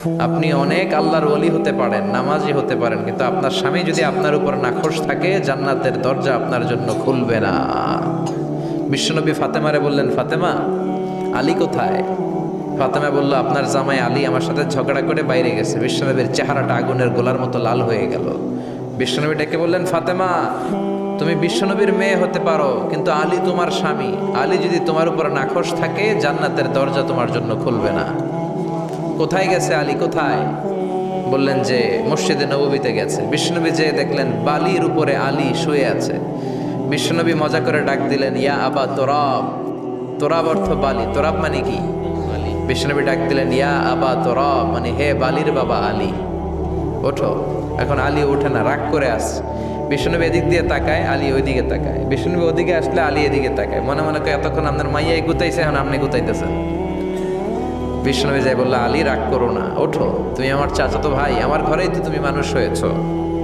আপনি অনেক আল্লাহর ওলি হতে পারেন, নামাজি হতে পারেন, কিন্তু আপনার স্বামী যদি আপনার উপর নাখোশ থাকে, জান্নাতের দরজা আপনার জন্য খুলবে না। বিশ্বনবী ফাতেমারে বললেন, ফাতেমা, আলী কোথায়? ফাতেমা বলল, আপনার জামাই আলী আমার সাথে ঝগড়া করে বাইরে গেছে। বিশ্বনবীর চেহারাটা আগুনের গোলার মতো লাল হয়ে গেল। বিশ্বনবী ডেকে বললেন, ফাতেমা, তুমি বিশ্বনবীর মেয়ে হতে পারো, কিন্তু আলী তোমার স্বামী। আলী যদি তোমার উপর নাখোশ থাকে, জান্নাতের দরজা তোমার জন্য খুলবে না। কোথায় গেছে আলী, কোথায়? বললেন যে মসজিদে নববীতে গেছে। বিশ্বনবী যে দেখলেন বালির উপরে আলী শুয়ে আছে। বিশ্বনবী মজা করে ডাক দিলেন, ইয়া আবা তোরাব। তোরাব অর্থ বালি, তোরাব মানে কি? বিশ্বনবী ডাক দিলেন, ইয়া আবা তোরাব, মানে হে বালির বাবা আলী, ওঠো। এখন আলী ওঠে না, রাগ করে আসছে। বিশ্বনবী এদিক দিয়ে তাকায়, আলী ওইদিকে তাকায়। বিশ্বনবী ওদিকে আসলে আলী এদিকে তাকায়। মনে মনে করে এতক্ষণ আপনার মাইয়াই গুতাইছে, এখন আপনি গুতাইতেছেন। বিষ্ণুনবী যাই বললো, আলী রাগ করো না, ওঠো, তুমি আমার চাচাতো ভাই, আমার ঘরেই তো তুমি মানুষ হয়েছ।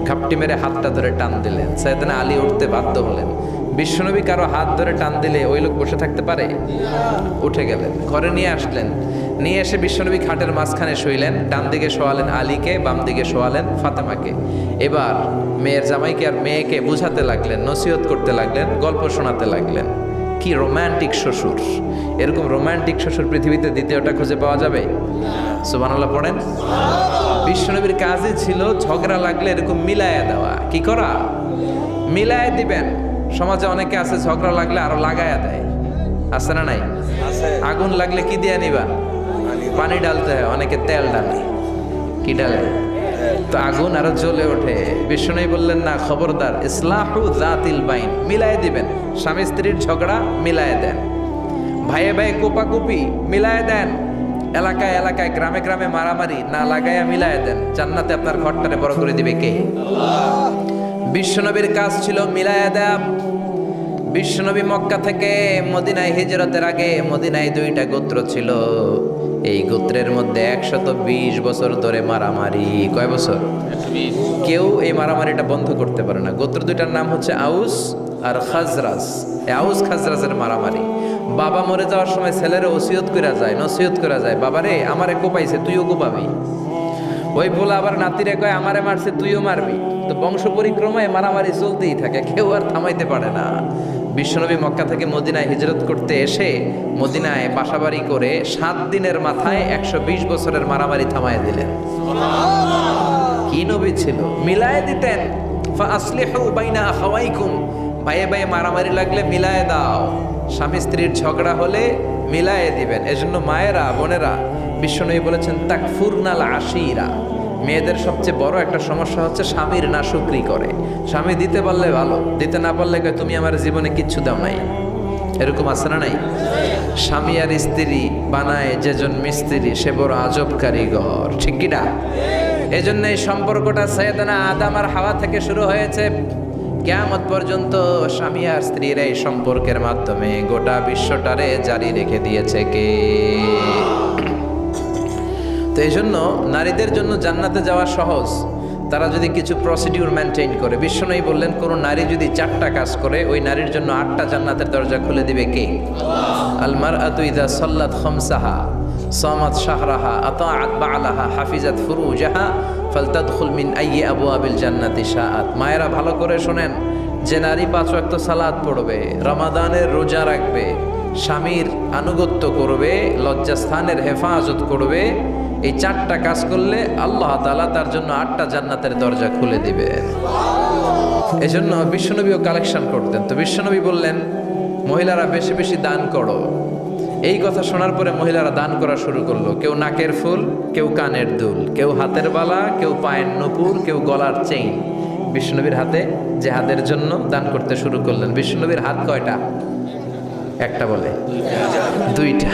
ঘাপটি মেরে হাতটা ধরে টান দিলেন। সাইয়েদনা আলী উঠতে বাধ্য হলেন। বিশ্বনবী কারো হাত ধরে টান দিলে ওই লোক বসে থাকতে পারে? উঠে গেলেন, ঘরে নিয়ে আসলেন। নিয়ে এসে বিশ্বনবী খাটের মাঝখানে শুইলেন। ডান দিকে শোয়ালেন আলীকে, বাম দিকে শোয়ালেন ফাতেমাকে। এবার মেয়ের জামাইকে আর মেয়েকে বুঝাতে লাগলেন, নসিহত করতে লাগলেন, গল্প শোনাতে লাগলেন। কি রোম্যান্টিক শ্বশুর! এরকম রোম্যান্টিক শ্বশুর পৃথিবীতে দ্বিতীয়টা খুঁজে পাওয়া যাবে? সুবহানাল্লাহ পড়েন। বিশ্বনবীর কাজই ছিল ঝগড়া লাগলে এরকম মিলায়া দেওয়া। কি করা? মিলায়া দিবেন। সমাজে অনেকে আছে ঝগড়া লাগলে আরো লাগায়া দেয়, আছে না নাই? আগুন লাগলে কি দিয়ে নিবা? পানি ডালতে হয়, অনেকে তেল ডালে। কি ডালে? তো আগুন আরো জ্বলে ওঠে। বিষ্ণু বললেন, না, খবরদার, ইসলাহু যাতিল বাইন, মিলায়ে দিবেন। স্বামী স্ত্রীর ঝগড়া মিলায়ে দেন, ভাইয়ে ভাইয়ে কোপাকুপি মিলায়ে দেন, এলাকায় এলাকায় গ্রামে গ্রামে মারামারি না লাগাইয়া মিলায়ে দেন। জান্নাতে আপনার ঘরটারে বড় করে দিবে কে? বিশ্বনবীর কাজ ছিল মিলায়ে দেয়া। বিশ্বনবী মক্কা থেকে মদিনায় হিজরতের আগে মদিনায় 2টা গোত্র ছিল। এই গোত্রের মধ্যে 120 বছর ধরে মারামারি। কয় বছর? কেউ এই মারামারিটা বন্ধ করতে পারে না। গোত্র 2টার নাম হচ্ছে আউস আর খাজরাজ। আউস খাজরাজের মারামারি। বাবা মরে যাওয়ার সময় ছেলেরা ওসিয়ত করা যায়, নসিহত করা যায়, বাবারে আমারে কোপাইছে, তুইও কোপাবি। ওই বলে আবার নাতিরে কয়, আমারে মারছে, তুইও মারবি। তো বংশ পরিক্রমায় মারামারি চলতেই থাকে, কেউ আর থামাইতে পারে না। বিশ্বনবী মক্কা থেকে মদিনায় হিজরত করতে এসে মদিনায় বাসাবাড়ি করে 7 দিনের মাথায় 120 বছরের মারামারি থামায় দিলেন। কি নবী ছিল! মিলায়ে দিতেন। ফাসলিহু বাইনা আখাওয়াইকুম, ভাইয়ে ভাইয়ে মারামারি লাগলে মিলায়ে দাও। স্বামী স্ত্রীর ঝগড়া হলে মিলায়ে দিবেন। এজন্য মায়েরা, বোনেরা, বিশ্বনবী বলেছেন, তাকফুরনাল আশিরা, মেয়েদের সবচেয়ে বড় একটা সমস্যা হচ্ছে স্বামীর নাশুকরি করে। স্বামী দিতে পারলে ভালো, দিতে না পারলে কয়, তুমি আমার জীবনে কিচ্ছু দাও নাই। এরকম আছে না নাই? স্বামী আর স্ত্রী বানায় যেজন মিস্ত্রি, সে বড় আজব কারিগর। ঠিক কি না? এই জন্য এই সম্পর্কটা সাইয়েদনা আদম আর হাওয়া থেকে শুরু হয়েছে। কিয়ামত পর্যন্ত স্বামী আর স্ত্রীর এই সম্পর্কের মাধ্যমে গোটা বিশ্বটারে জারি রেখে দিয়েছে কে? তো এই জন্য নারীদের জন্য জান্নাতে যাওয়া সহজ, তারা যদি কিছু প্রসিডিউর মেনটেন করে। বিশ্বনবী বললেন, কোন নারী যদি 4টা কাজ করে, ওই নারীর জন্য 8টা জান্নাতের দরজা খুলে দিবে কে? আল মারআতু ইযা সাল্লাত খামসাহা সামাত শাহরাহা আতাআত বা'লাহা হাফিজাত ফুরুজাহা ফালতাদখুল মিন আইয়ি আবওয়াবিল জান্নাতি শাআত। মায়েরা ভালো করে শোনেন, যে নারী 5 ওয়াক্ত সালাত পড়বে, রমাদানের রোজা রাখবে, স্বামীর আনুগত্য করবে, লজ্জাস্থানের হেফাজত করবে, এই 4টা কাজ করলে আল্লাহ তাআলা তার জন্য 8টা জান্নাতের দরজা খুলে দিবে। এই জন্য বিশ্বনবীও কালেকশন করতেন। তো বিশ্বনবী বললেন, মহিলারা বেশি বেশি দান করো। এই কথা শোনার পরে মহিলারা দান করা শুরু করলো। কেউ নাকের ফুল, কেউ কানের দুল, কেউ হাতের বালা, কেউ পায়ের নূপুর, কেউ গলার চেইন বিশ্বনবীর হাতে জেহাদের জন্য দান করতে শুরু করলেন। বিশ্বনবীর হাত কয়টা? একটা বলে 2টা।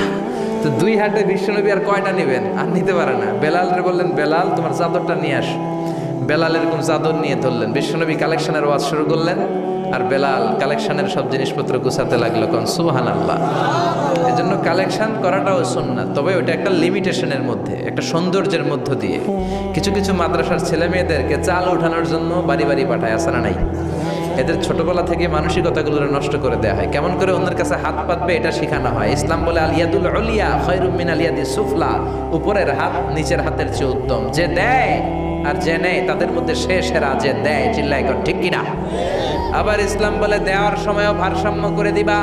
তো 2 হাতে বিশ্বনবী আর কয়টা নেবেন? আর নিতে পারে না। বেলালরে বললেন, বেলাল তোমার চাদরটা নিয়ে আস। বেলাল এরকম চাদর নিয়ে ধরলেন। বিশ্বনবী কালেকশনের ওয়াজ শুরু করলেন, আর বেলাল কালেকশনের সব জিনিসপত্র গুছাতে লাগলো। কোন সুবহানাল্লাহ! এই জন্য কালেকশন করাটাও সুন্নাত, তবে ওটা একটা লিমিটেশনের মধ্যে, একটা সৌন্দর্যের মধ্য দিয়ে। কিছু কিছু মাদ্রাসার ছেলে মেয়েদেরকে চাল উঠানোর জন্য বাড়ি বাড়ি পাঠায়, আছে না নাই? এদের ছোটবেলা থেকে মানসিকতাগুলো নষ্ট করে দেওয়া হয়। কেমন করে অন্যের কাছে হাত পাতবে এটা শেখানো হয়। ইসলাম বলে আল ইয়াদুল উলিয়া খায়রুম মিনাল ইয়াদিস সুফলা, উপরের হাত নিচের হাতের চেয়ে উত্তম। যে দেয় আর যে নেয় তাদের মধ্যে সে সেরা যে দেয়। চিল্লাই কর ঠিক কিনা? আবার ইসলাম বলে দেওয়ার সময়ও ভারসাম্য করে দিবা,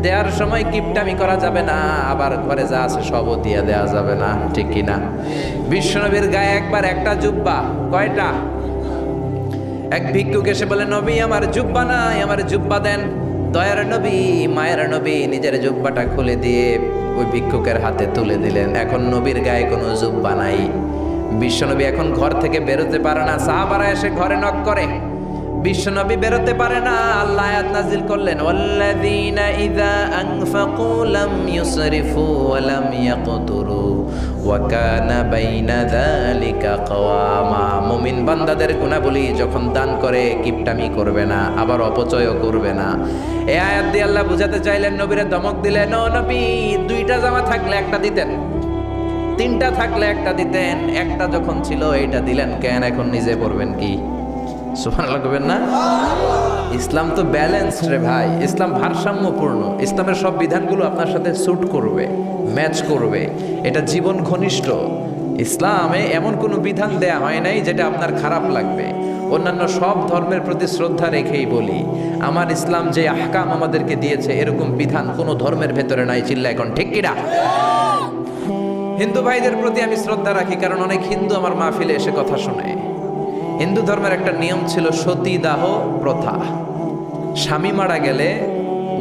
দেওয়ার সময় কিপটামি করা যাবে না, আবার ঘরে যা আছে সবও দিয়ে দেওয়া যাবে না, ঠিক কিনা? বিশ্বনবীর গায়ে একবার একটা জুব্বা, কয়টা? এক ভিক্ষুক এসে বলে, নবী আমার জুব্বা নাই, আমার জুব্বা দেন। দয়ার নবী, মায়ের নবী নিজের জুব্বাটা খুলে দিয়ে ওই ভিক্ষুকের হাতে তুলে দিলেন। এখন নবীর গায়ে কোনো জুব্বা নাই। বিশ্বনবী এখন ঘর থেকে বেরোতে পারে না। সাহাবারা এসে ঘরে নক করে, বিশ্বনবী বেরোতে পারে না। আল্লাহ আয়াত নাজিল করলেন, ওয়াল্লাযীনা ইযা আনফাকু লাম ইউসরিফু ওয়া লাম ইয়াকতুরু ওয়া কানা বাইনা যালিকা কওয়ামা। মুমিন বান্দাদের গুণাবলী, যখন দান করে কিপটামি করবে না, আবার অপচয়ও করবে না। এই আয়াত দিয়ে আল্লাহ বুঝাতে চাইলেন, নবীরে ধমক দিলেন, ও নবী, দুইটা জামা থাকলে একটা দিতেন, তিনটা থাকলে একটা দিতেন, একটা যখন ছিল এইটা দিলেন কেন? এখন নিজে পড়বেন কি? সুবহানাল্লাহ কইবেন না? ইসলাম তো ব্যালেন্সড রে ভাই, ইসলাম ভারসাম্যপূর্ণ। ইসলামের সব বিধানগুলো আপনার সাথে স্যুট করবে, ম্যাচ করবে, এটা জীবন ঘনিষ্ঠ। ইসলামে এমন কোনো বিধান দেয়া হয় নাই যেটা আপনার খারাপ লাগবে। অন্যান্য সব ধর্মের প্রতি শ্রদ্ধা রেখেই বলি, আমার ইসলাম যে আহকাম আমাদেরকে দিয়েছে এরকম বিধান কোনো ধর্মের ভেতরে নাই। চিল্লা এখন ঠিক কিনা? হিন্দু ভাইদের প্রতি আমি শ্রদ্ধা রাখি, কারণ অনেক হিন্দু আমার মাহফিলে এসে কথা শোনে। হিন্দু ধর্মের একটা নিয়ম ছিল সতীদাহ প্রথা। স্বামী মারা গেলে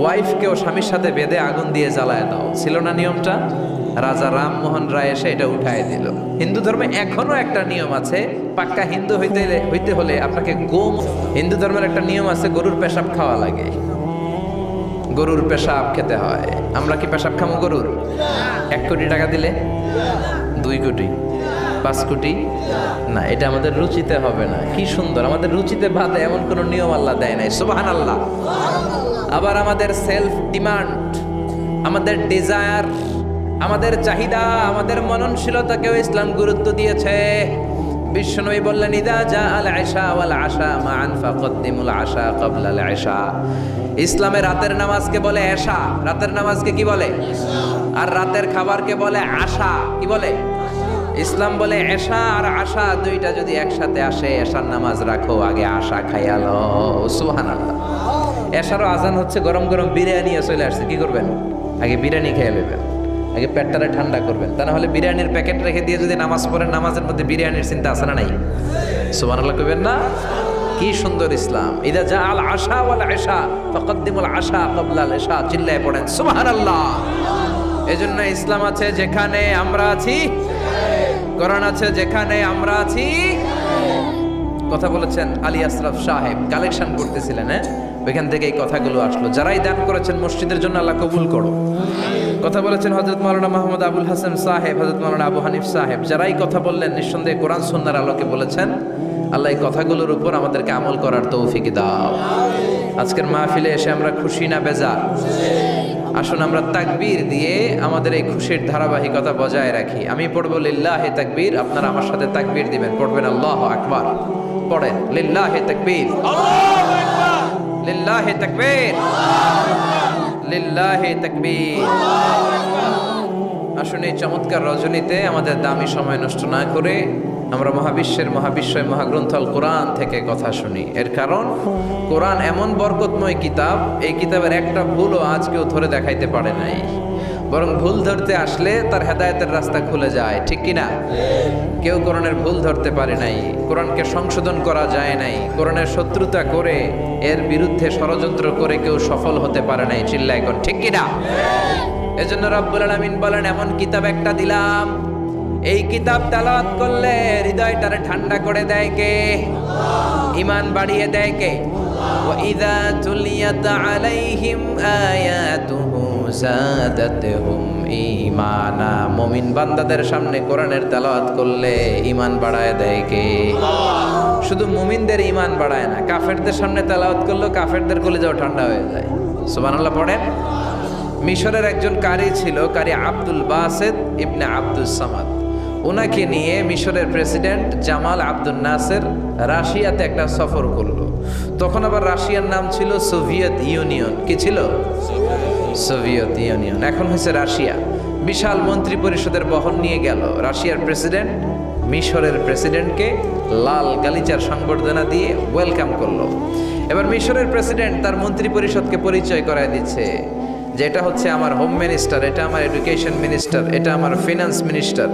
ওয়াইফকেও স্বামীর সাথে বেঁধে আগুন দিয়ে জ্বালায় দাও, ছিল না নিয়মটা? রাজা রামমোহন রায় এসে এটা উঠায় দিল। হিন্দু ধর্মে এখনো একটা নিয়ম আছে, পাক্কা হিন্দু হইতে হলে আপনাকে হিন্দু ধর্মের একটা নিয়ম আছে, গরুর পেশাব খাওয়া লাগে, গরুর পেশাব খেতে হয়। আমরা কি পেশাব খামো গরুর? 1 কোটি টাকা দিলে? 2 কোটি? 5 কোটি? না, এটা আমাদের রুচিতে হবে না। কি সুন্দর, আমাদের রুচিতে বাদে এমন কোন নিয়ম আল্লাহ দেয় নাই। সুবহানাল্লাহ। আবার আমাদের সেলফ ডিমান্ড, আমাদের ডিজায়ার, আমাদের চাহিদা, আমাদের মননশীলতাকেও ইসলাম গুরুত্ব দিয়েছে। বিশ্বনবী বললেন, ইদা জা আল আশা ওয়াল আশা মান ফাকদ্দিমুল আশা ক্বাবলা আল আশা। ইসলামে রাতের নামাজকে বলে এশা, রাতের নামাজকে কি বলে? আর রাতের খাবারকে বলে আশা, কি বলে? ইসলাম বলে এশা আর আশা দুইটা যদি একসাথে আসে, এশার নামাজ রাখো, আগে আশা খাইয়া লও। সুবহানাল্লাহ। এশারও আজান হচ্ছে, গরম গরম বিরিয়ানি চলে আসছে, কি করবেন? আগে বিরিয়ানি খেয়ে নেবেন, আগে পেটটারে ঠান্ডা করবেন। তা না হলে বিরিয়ানির প্যাকেট রেখে দিয়ে যদি নামাজ পড়েন, নামাজের মধ্যে বিরিয়ানির চিন্তা আছে না নাই? সুবহানাল্লাহ কইবেন না? কি সুন্দর ইসলাম। ইদা জা আল আশা ওয়াল আশা ফাকদ্দিমুল আশা ক্বাবলা আল আশা। চিল্লায়ে পড়েন সুবহানাল্লাহ। এজন্য ইসলাম আছে যেখানে আমরা আছি, কোরআন আছে যেখানে আমরা আছি। কথা বলেছেন আলী আশরাফ সাহেব, কালেকশন করতেছিলেন, হ্যাঁ, ওইখান থেকে এই কথাগুলো আসলো। যারাই দান করেছেন মসজিদের জন্য আল্লাহ কবুল করো। কথা বলেছেন হযরত মাওলানা মাহমুদ আবুল হাসান সাহেব, হযরত মাওলানা আবু হানিফ সাহেব। যারাই কথা বললেন নিঃসন্দেহে কোরআন সুন্নাহর আলোকে বলেছেন। আল্লাহ এই কথাগুলোর উপর আমাদেরকে আমল করার তৌফিক দাও। আজকের মাহফিলে এসে আমরা খুশি না বেজার? আসুন আমরা তাকবীর দিয়ে আমাদের এই খুশির ধারাবাহিকতা বজায় রাখি। আমি পড়বো লিল্লাহি তাকবীর, আপনারা আমার সাথে তাকবীর দিবেন। পড়বেন আল্লাহু আকবার। পড়েন লিল্লাহি তাকবীর, আল্লাহু আকবার, লিল্লাহি তাকবীর, লিল্লাহি তাকবীর। আসুন এই চমৎকার রজনীতে আমাদের দামি সময় নষ্ট না করে আমরা মহাবিশ্বের মহাবিশ্বয় মহাগ্রন্থ আল কোরআন থেকে কথা শুনি। এর কারণ কোরআন এমন বরকতময় কিতাব, এই কিতাবের একটা ভুলও আজ কেউ ধরে দেখাইতে পারে নাই, বরং ভুল ধরতে আসলে তার হেদায়েতের রাস্তা খুলে যায়, ঠিক কিনা? কেউ কোরআনের ভুল ধরতে পারে নাই, কোরআনকে সংশোধন করা যায় নাই, কোরআনের শত্রুতা করে এর বিরুদ্ধে ষড়যন্ত্র করে কেউ সফল হতে পারে নাই। চিল্লায় কোন ঠিক কিনা? এজন্য রব্বুল আলামিন বলেন, এমন কিতাব একটা দিলাম, এই কিতাব তেলাওয়াত করলে হৃদয়টারে ঠান্ডা করে দেয় কে? ঈমান বাড়িয়ে দেয় কে? ওয়া ইযা তুলিয়াত আলাইহিম আয়াতুহু যাদাতহুম ঈমানা। মুমিন বান্দাদের সামনে কোরআনের তেলাওয়াত করলে ঈমান বাড়ায় দেয় কে? শুধু মুমিনদের ঈমান বাড়ায় না, কাফেরদের সামনে তেলাওয়াত করলেও কাফেরদের কলিজাও ঠান্ডা হয়ে যায়। সুবহানাল্লাহ পড়েন। মিশরের একজন কারি ছিল, কারি আব্দুল বাসিত ইবনে আব্দুস সামাদ। ওনাকে নিয়ে মিশরের প্রেসিডেন্ট জামাল আব্দুল নাসের রাশিয়াতে একটা সফর করলো। তখন আবার রাশিয়ার নাম ছিল সোভিয়েত ইউনিয়ন। কি ছিল? সোভিয়েত ইউনিয়ন, এখন হয়েছে রাশিয়া। বিশাল মন্ত্রী পরিষদের বহন নিয়ে গেল রাশিয়ার প্রেসিডেন্ট মিশরের প্রেসিডেন্টকে লাল গালিচার সংবর্ধনা দিয়ে ওয়েলকাম করলো। এবার মিশরের প্রেসিডেন্ট তার মন্ত্রী পরিষদকে পরিচয় করায় দিচ্ছে যে এটা হচ্ছে আমার হোম মিনিস্টার, এটা আমার এডুকেশন মিনিস্টার, এটা আমার ফিনান্স মিনিস্টার।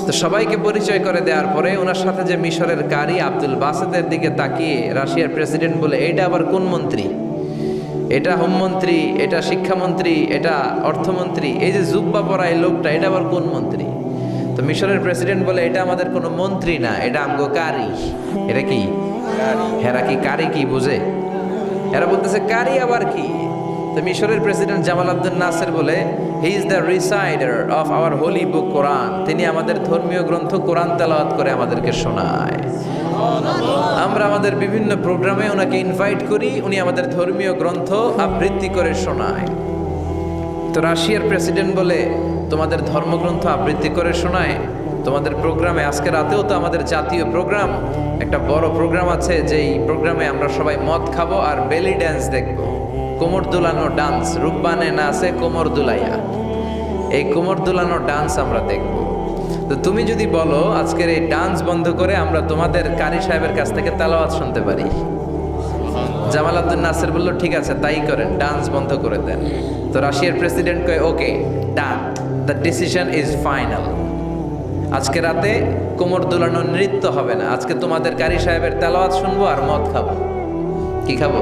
তো সবাইকে পরিচয় করে দেওয়ার পরে ওনার সাথে যে মিশরের কারি আব্দুল বাসেতের দিকে তাকিয়ে রাশিয়ার প্রেসিডেন্ট বলে, এটা আবার কোন মন্ত্রী? এটা হোমমন্ত্রী, এটা শিক্ষামন্ত্রী, এটা অর্থমন্ত্রী, এই যে জুব্বা পরা এই লোকটা, এটা আবার কোন মন্ত্রী? তো মিশরের প্রেসিডেন্ট বলে, এটা আমাদের কোনো মন্ত্রী না, এটা আমগো কারি। এটা কি? হেরা কি কারি কি বুঝে? এরা বলতেছে কারি আবার কি? তো মিশরের প্রেসিডেন্ট জামাল আব্দুল নাসের বলে, he is the reciter of our holy book Quran. তিনি আমাদের ধর্মীয় গ্রন্থ কোরআন তেলাওয়াত করে আমাদেরকে শোনায়। আমরা আমাদের বিভিন্ন প্রোগ্রামে ওনাকে ইনভাইট করি, উনি আমাদের ধর্মীয় গ্রন্থ আবৃত্তি করে শোনায়। তো রাশিয়ার প্রেসিডেন্ট বলে, তোমাদের ধর্মগ্রন্থ আবৃত্তি করে শোনায় তোমাদের প্রোগ্রামে? আজকে রাতেও তো আমাদের জাতীয় প্রোগ্রাম, একটা বড় প্রোগ্রাম আছে, যেই প্রোগ্রামে আমরা সবাই মদ খাবো আর বেলি ড্যান্স দেখবো। কোমর দুলানো ডান্স, রূপবানে নাচে কোমর দুলাইয়া, এই কোমর দুলানো ডান্স আমরা দেখবো। তো তুমি যদি বলো আজকের এই ডান্স বন্ধ করে আমরা তোমাদের কারি সাহেবের কাছ থেকে তেলাওয়াত শুনতে পারি। জামাল আব্দুল নাসের বলল, ঠিক আছে তাই করেন, ডান্স বন্ধ করে দেন। তো রাশিয়ার প্রেসিডেন্ট কয়, ওকে ডান, দ্য ডিসিশন ইজ ফাইনাল। আজকে রাতে কোমর দুলানো নৃত্য হবে না, আজকে তোমাদের কারি সাহেবের তেলাওয়াত শুনবো আর মদ খাবো। কি খাবো?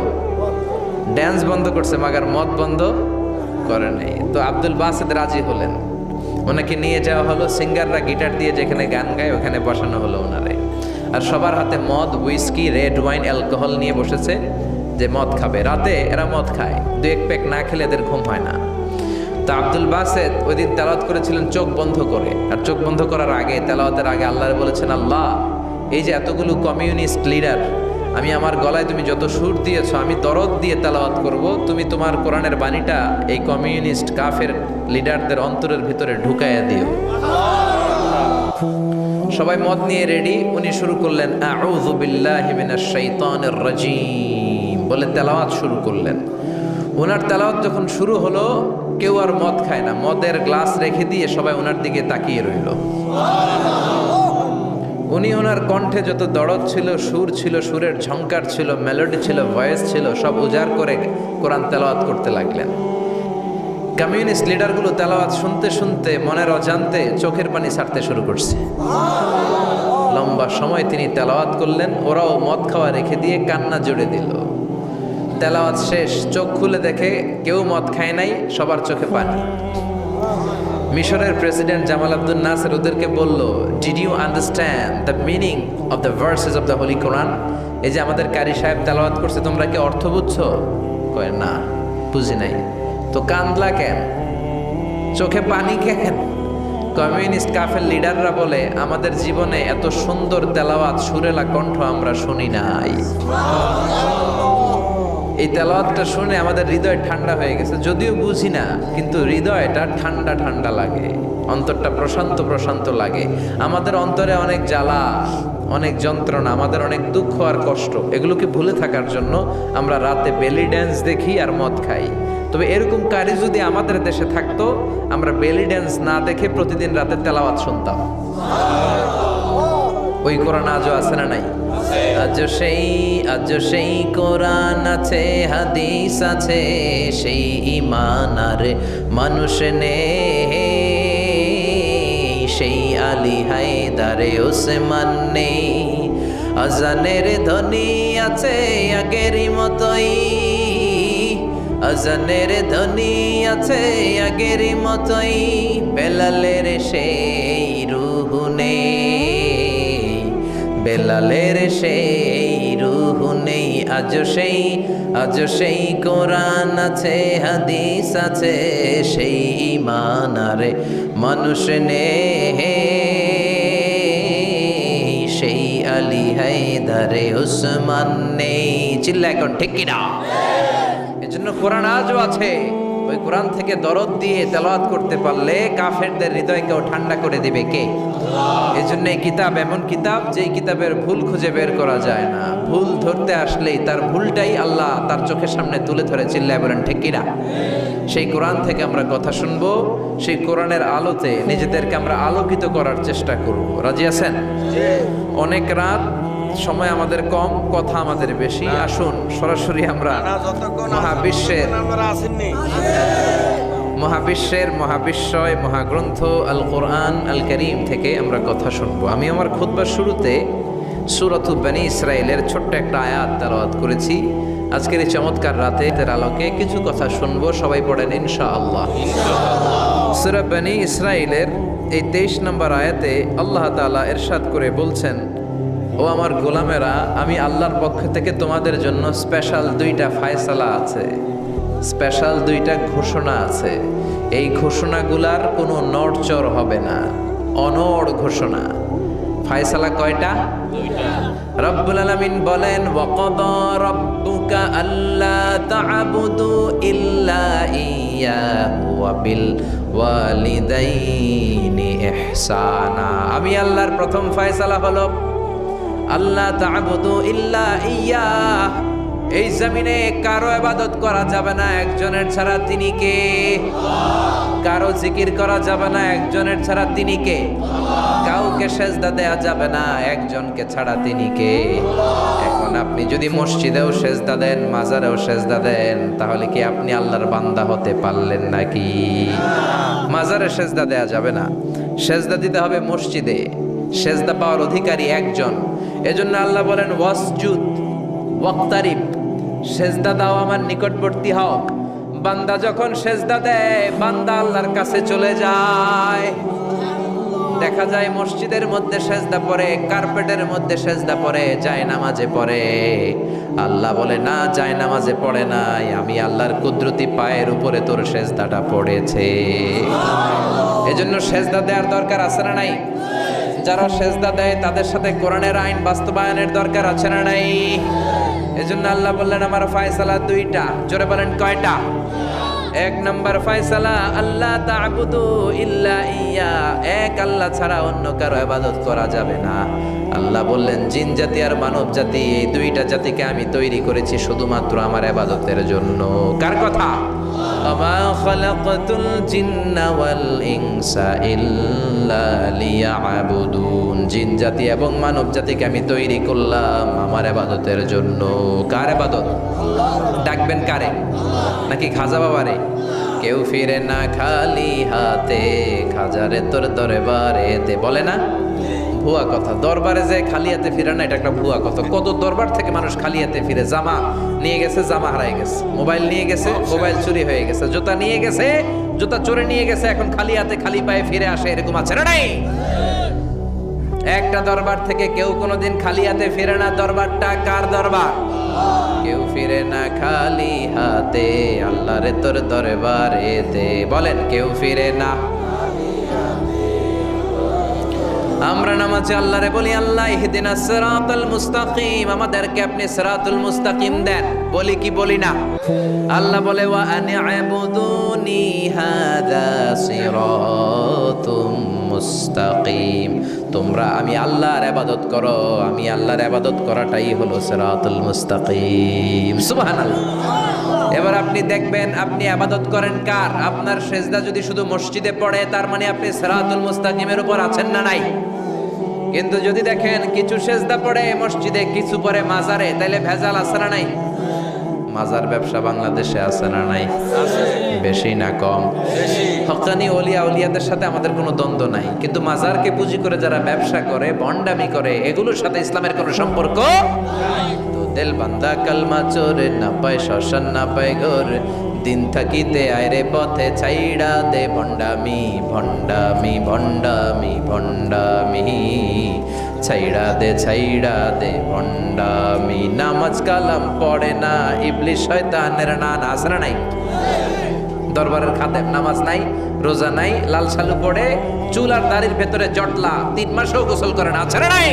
ড্যান্স বন্ধ করছে, মাগার মদ বন্ধ করে নেই। তো আব্দুল বাসেদ রাজি হলেন, ওনাকে নিয়ে যাওয়া হলো। সিঙ্গাররা গিটার দিয়ে যেখানে গান গায় ওখানে বসানো হলো ওনারে। আর সবার হাতে মদ, হুইস্কি, রেড ওয়াইন, অ্যালকোহল নিয়ে বসেছে যে মদ খাবে। রাতে এরা মদ খায়, দু এক প্যাক না খেলে এদের ঘুম হয় না। তো আব্দুল বাসেদ ওই দিন তেলাওয়াত করেছিলেন চোখ বন্ধ করে। আর চোখ বন্ধ করার আগে, তেলাওয়াতের আগে আল্লাহ বলেছেন, আল্লাহ এই যে এতগুলো কমিউনিস্ট লিডার, আমি আমার গলায় তুমি যত সুর দিয়েছো, আমি দরদ দিয়ে তেলাওয়াত করব, তুমি তোমার কোরআনের বাণীটা এই কমিউনিস্ট কাফের লিডারদের অন্তরের ভিতরে ঢুকাইয়া দিও। সবাই মদ নিয়ে রেডি। উনি শুরু করলেন আউযু বিল্লাহি মিনাশ শাইতানির রাজিম বলে তেলাওয়াত শুরু করলেন। ওনার তেলাওয়াত যখন শুরু হলো, কেউ আর মদ খায় না, মদের গ্লাস রেখে দিয়ে সবাই ওনার দিকে তাকিয়ে রইল। উনি ওনার কণ্ঠে যত দরদ ছিল, সুর ছিল, সুরের ঝংকার ছিল, মেলোডি ছিল, ভয়েস ছিল, সব উজাড় করে কোরআন তেলাওয়াত করতে লাগলেন। কমিউনিস্ট লিডারগুলো তেলাওয়াত শুনতে শুনতে মনের অজান্তে চোখের পানি ছাড়তে শুরু করছে। লম্বা সময় তিনি তেলাওয়াত করলেন, ওরাও মদ খাওয়া রেখে দিয়ে কান্না জুড়ে দিল। তেলাওয়াত শেষ, চোখ খুলে দেখে কেউ মদ খায় নাই, সবার চোখে পানি। মিশরের প্রেসিডেন্ট জামাল আব্দুল নাসের ওদেরকে বলল, did you understand the meaning of the verses of the holy Quran? এই যে আমাদের কারি সাহেব তেলাওয়াত করছে, তোমরা কি অর্থ বুঝছো? কয় না, বুঝি নাই। তো কান্দলা কেন? চোখে পানি কেন? কমিউনিস্ট কাফের লিডাররা বলে, আমাদের জীবনে এত সুন্দর তেলাওয়াত, সুরেলা কণ্ঠ আমরা শুনি নাই। এই তেলাওয়াতটা শুনে আমাদের হৃদয় ঠান্ডা হয়ে গেছে। যদিও বুঝি না, কিন্তু হৃদয়টা ঠান্ডা ঠান্ডা লাগে, অন্তরটা প্রশান্ত প্রশান্ত লাগে। আমাদের অন্তরে অনেক জ্বালা, অনেক যন্ত্রণা, আমাদের অনেক দুঃখ আর কষ্ট, এগুলোকে ভুলে থাকার জন্য আমরা রাতে বেলি ড্যান্স দেখি আর মদ খাই। তবে এরকম কারি যদি আমাদের দেশে থাকতো, আমরা বেলি ড্যান্স না দেখে প্রতিদিন রাতে তেলাওয়াত শুনতাম। ওই কোরআন আজও আছে না নাই? আজও সেই কোরআন আছে, হাদিস আছে, সেই ঈমান আর মানুষ নেই, সেই আলী হায়দারে ওসমান নেই। আজানের ধ্বনি আছে আগেরই মতোই, আজানের ধ্বনি আছে আগেরই মতোই, বেলালের সেই রূহ নেই, বেলালের সেই রূহ নেই। আজও সেই কোরআন আছে, হাদিস আছে, সেই ঈমান আর মানুষ নেই, সেই আলী হায়দারে ওসমান নেই। চিল্লা এখন ঠিক কিনা? এজন্য কোরআন আজও আছে। ওই কোরআন থেকে দরদ দিয়ে তেলাওয়াত করতে পারলে কাফেরদের হৃদয়কেও ঠান্ডা করে দিবে কে? এই জন্য এই কিতাব এমন কিতাব যেই কিতাবের ভুল খুঁজে বের করা যায় না। ভুল ধরতে আসলেই তার ভুলটাই আল্লাহ তার চোখের সামনে তুলে ধরে, চিল্লায় বলেন ঠিক কিনা? সেই কোরআন থেকে আমরা কথা শুনবো, সেই কোরআনের আলোতে নিজেদেরকে আমরা আলোকিত করার চেষ্টা করব। রাজি আছেন? অনেক রাত, সময় আমাদের কম, কথা আমাদের বেশি। আসুন সরাসরি আমরা মহাবিশ্বের মহাবিশ্বয় মহাগ্রন্থ আল কোরআন আল করিম থেকে আমরা কথা শুনবো। আমি আমার খুতবার শুরুতে সূরাত বনী ইসরাইলের ছোট্ট একটা আয়াত তেলাওয়াত করেছি। আজকের এই চমৎকার রাতের আলোকে কিছু কথা শুনবো। সবাই পড়েন ইনশাআল্লাহ। সূরা বনী ইসরাইলের এই 23 নম্বর আয়াতে আল্লাহ তাআলা ইরশাদ করে বলছেন, ও আমার গোলামেরা, আমি আল্লাহর পক্ষ থেকে তোমাদের জন্য স্পেশাল 2টা ফায়সালা আছে, স্পেশাল 2টা ঘোষণা আছে। এই ঘোষণাগুলার কোনো নড়চড় হবে না, অনড় ঘোষণা। ফায়সালা কয়টা? 2টা। রব্বুল আলামিন বলেন, ওয়াকাদা রাব্বুকা আল্লা তা'বুদু ইল্লা ইয়্যাহু ওয়া বিল ওয়ালিদাইনি ইহসানা। আমি আল্লাহর প্রথম ফায়সালা হলো আল্লাহ তা'বুদু ইল্লা ইয়্যাহ। এই জমিনে কারো ইবাদত করা যাবে না একজনের ছাড়া, তিনি কে? কারো জিকির করা যাবে না একজনের ছাড়া, তিনি কে? কাউকে সেজদা দেয়া যাবে না একজনকে ছাড়া, তিনি কে? এখন আপনি যদি মসজিদেও সেজদা দেন, মাজারেও সেজদা দেন, তাহলে কি আপনি আল্লাহর বান্দা হতে পারলেন নাকি? মাজারে সেজদা দেয়া যাবে না, সেজদা দিতে হবে মসজিদে। সেজদা পাওয়ার অধিকারী একজন। এজন্য আল্লাহ বলেন, ওয়াসজুদ ওয়াক্তারিব, সেজদা দাও, আমার নিকটবর্তী হও। বান্দা যখন সেজদা দেয়, বান্দা আল্লাহর কাছে চলে যায়। দেখা যায় মসজিদের মধ্যে সেজদা পড়ে, কার্পেটের মধ্যে সেজদা পড়ে, যায় নামাজে পড়ে। আল্লাহ বলে না, যায় নামাজে পড়ে নাই, আমি আল্লাহর কুদরতি পায়ের উপরে তোর সেজদাটা পড়েছে। এজন্য সেজদা দেওয়ার দরকার আছে না নাই? যারা সেজদা দেয় তাদের সাথে কোরআনের আইন বাস্তবায়নের দরকার আছে না নাই? এজন্য আল্লাহ বললেন, আমার ফায়সালা 2টা। জোরে বলেন কয়টা? 1 নম্বর ফায়সালা, আল্লাহ তা'বুদু ইল্লা ইয়্যা, এক আল্লাহ ছাড়া অন্য কারো ইবাদত করা যাবে না। আল্লাহ বললেন, জিন জাতি আর মানব জাতি, এই 2টা জাতিকে আমি তৈরি করেছি শুধুমাত্র আমার ইবাদতের জন্য। কার কথা? আমা খালাকাতুল জিন্না ওয়াল ইনসা ইল্লা লিয়াবুদুন। জিন জাতি এবং মানব জাতিকে আমি তৈরি করলাম আমার ইবাদতের জন্য। কার ইবাদত? ডাকবেন কারে? নাকি খাজা বাবারে? কেউ ফিরে না খালি হাতে, খাজারে তোর দরবারেতে, বলে না? ভুয়া কথা। দরবারে যে খালি হাতে ফিরে না, এটা একটা ভুয়া কথা। কত দরবার থেকে মানুষ খালি হাতে ফিরে। জামা নিয়ে গেছে, জামা হারাই গেছে। মোবাইল নিয়ে গেছে, মোবাইল চুরি হয়ে গেছে। জুতা নিয়ে গেছে, জুতা চোরে নিয়ে গেছে, এখন খালি হাতে খালি পায়ে ফিরে আসে। এরকম আছে না নাই? একটা দরবার থেকে কেউ কোনোদিন খালি হাতে ফিরে না। দরবারটা কার দরবার? কেউ ফিরে না খালি হাতে, আল্লাহরে তোর দরবারেতে। বলেন, কেউ ফিরে না। আমরা নামাজে আল্লাহরে বলি, আল্লাহ ইহদিনাস সিরাতাল মুস্তাকিম, আমাদেরকে আপনি সিরাতুল মুস্তাকিম দেন। বলি কি বলি না? আল্লাহ বলে, ওয়া আনি'বুদুনি হাযা সিরাতুম মুস্তাকিম। তোমরা আমি আল্লাহর ইবাদত করো, আমি আল্লাহর ইবাদত করাটাই হলো সিরাতুল মুস্তাকিম। সুবহানাল্লাহ। এবার আপনি দেখবেন, আপনি ইবাদত করেন কার? আপনার সেজদা যদি শুধু মসজিদে পড়ে, তার মানে আপনি সিরাতুল মুস্তাকিমের উপর আছেন না নাই? কিন্তু যদি দেখেন কিছু সেজদা পড়ে মসজিদে, কিছু পড়ে মাজারে, তাহলে ভেজাল আছে না নাই? মাজার ব্যবসা বাংলাদেশে আছে না নাই? বেশি না কম? হক্কানি ওলিয়া উলিয়াদের সাথে আমাদের কোনো দ্বন্দ্ব নাই, কিন্তু মাজারকে পুঁজি করে যারা ব্যবসা করে, ভণ্ডামি করে, এগুলোর সাথে ইসলামের কোনো সম্পর্ক নাই। তো দিল বান্দা কালমা চোরে, না পায় শ্মশান না পায় ঘর, দিন থাকিতে আয়রে পথে ছাইড়া দে ভণ্ডামি ভণ্ডামি ভণ্ডামি ভণ্ডামি, ছাইড়া দে ভণ্ডামি। নামাজ কালাম পড়ে না, ইবলিশ শয়তানের নানা। আছে না নাই? দরবারের খাদেম নামাজ নাই, রোজা নাই, লাল শালু পড়ে, চুল আর দাড়ির ভেতরে জটলা, 3 মাসেও গোসল করে না। আছে না নাই?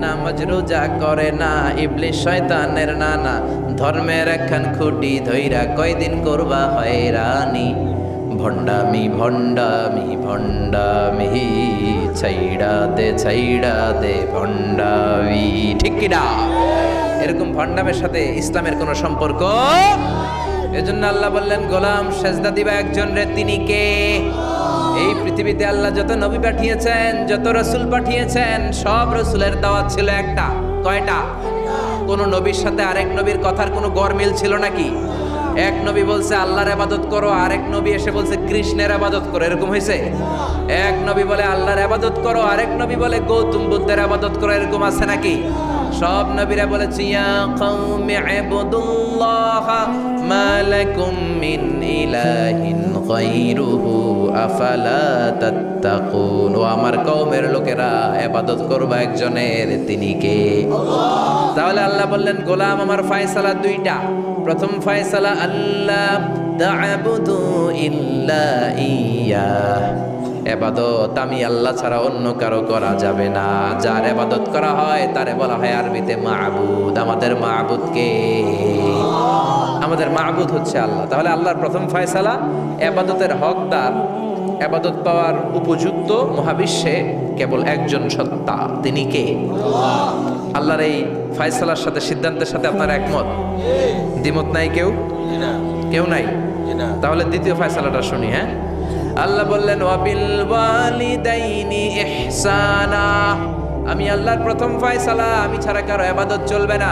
নামাজ রোজা করে না, ইবলিশ শয়তানের নানা। ধর্মের একখান খুঁটি ধইরা কয়দিন করবা হয়রানি, ভণ্ডামি ভণ্ডামি ভণ্ডামি, ছাইড়া দে ভণ্ডামি, ঠিক কিনা? এরকম ভণ্ডামের সাথে ইসলামের কোনো সম্পর্ক। এজন্য আল্লাহ বললেন, গোলাম সেজদা দিবা একজন রে, তিনি কে? এই পৃথিবীতে আল্লাহ যত নবী পাঠিয়েছেন, যত রাসূল পাঠিয়েছেন, সব রাসূলের দাওয়াত ছিল একটা। কয়টা? কোন নবীর সাথে আরেক নবীর কথার কোনো গরমিল ছিল নাকি? এক নবী বলছে আল্লাহর ইবাদত করো, আরেক নবী এসে বলছে কৃষ্ণের ইবাদত করো, এরকম হয়েছে? এক নবী বলে আল্লাহর ইবাদত করো, আরেক নবী বলে গৌতম বুদ্ধের ইবাদত করো, এরকম আছে নাকি? সব নবীরা বলেছে ইয়া কওমি ইবুদুল্লাহ মা লাকুম মিন ইলাহিন গায়রুহু আফালা তাত্তাকুন। ও আমার কওমের লোকেরা, ইবাদত করবা একজনের, তিনি কে? তাহলে আল্লাহ বললেন, গোলাম আমার ফয়সালা দুইটা। প্রথম ফয়সালা, আল্লাহ তা'বুদু ইল্লা ইয়্যাহ, ইবাদত আমি আল্লাহ ছাড়া অন্য কারো করা যাবে না। যার ইবাদত করা হয় তারে বলা হয় আরবিতে মাবুদ। আমাদের মাবুদ কে? আমাদের মাবুদ হচ্ছে আল্লাহ। তাহলে আল্লাহর প্রথম ফয়সালা, ইবাদতের হকদার, ইবাদত পাওয়ার উপযুক্ত মহাবিশ্বে কেবল একজন সত্তা, তিনি কে? আল্লাহর এই ফয়সালার সাথে, সিদ্ধান্তের সাথে আপনার একমত? দ্বিমত নাই কেউ? কেউ নাই? তাহলে দ্বিতীয় ফয়সালাটা শুনি। হ্যাঁ, আল্লাহ বললেন ওয়াবিল ওয়ালিদাইনি ইহসানা, আমি আল্লাহর প্রথম ফয়সালা, আমি ছাড়া কারো ইবাদত চলবে না।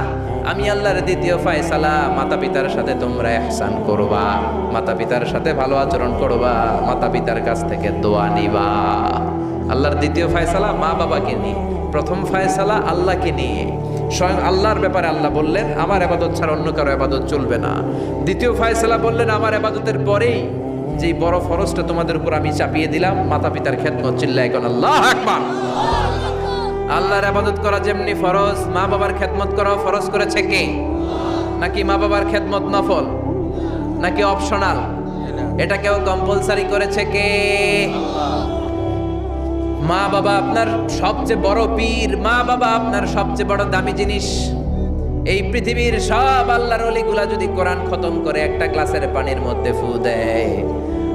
আমি আল্লাহর দ্বিতীয় ফয়সালা, মাতা পিতার সাথে তোমরা ইহসান করবা, মাতা পিতার সাথে ভালো আচরণ করবা, মাতা পিতার কাছ থেকে দোয়া নিবা। আল্লাহর দ্বিতীয় ফয়সালা মা বাবাকে নিয়ে, প্রথম ফয়সালা আল্লাহকে নিয়ে। স্বয়ং আল্লাহর ব্যাপারে আল্লাহ বললেন আমার ইবাদত ছাড়া অন্য কারো ইবাদত চলবে না। দ্বিতীয় ফয়সালা বললেন আমার ইবাদতের পরেই যে বড় ফরজটা তোমাদের উপর আমি চাপিয়ে দিলাম, মাতা পিতার খেদমত। চিল্লায় কোন আল্লাহু আকবার। আল্লাহর ইবাদত করা যেমনি ফরজ, মা বাবার খেদমত করাও ফরজ করেছে কে? নাকি মা বাবার খেদমত নফল, নাকি অপশনাল? এটা কেউ কম্পালসারি করেছে কে? মা বাবা আপনার সবচেয়ে বড় পীর, মা বাবা আপনার সবচেয়ে বড় দামি জিনিস। এই পৃথিবীর সব আল্লাহর ওলিগুলা যদি কোরআন খতম করে একটা গ্লাসের পানির মধ্যে ফু দেয়,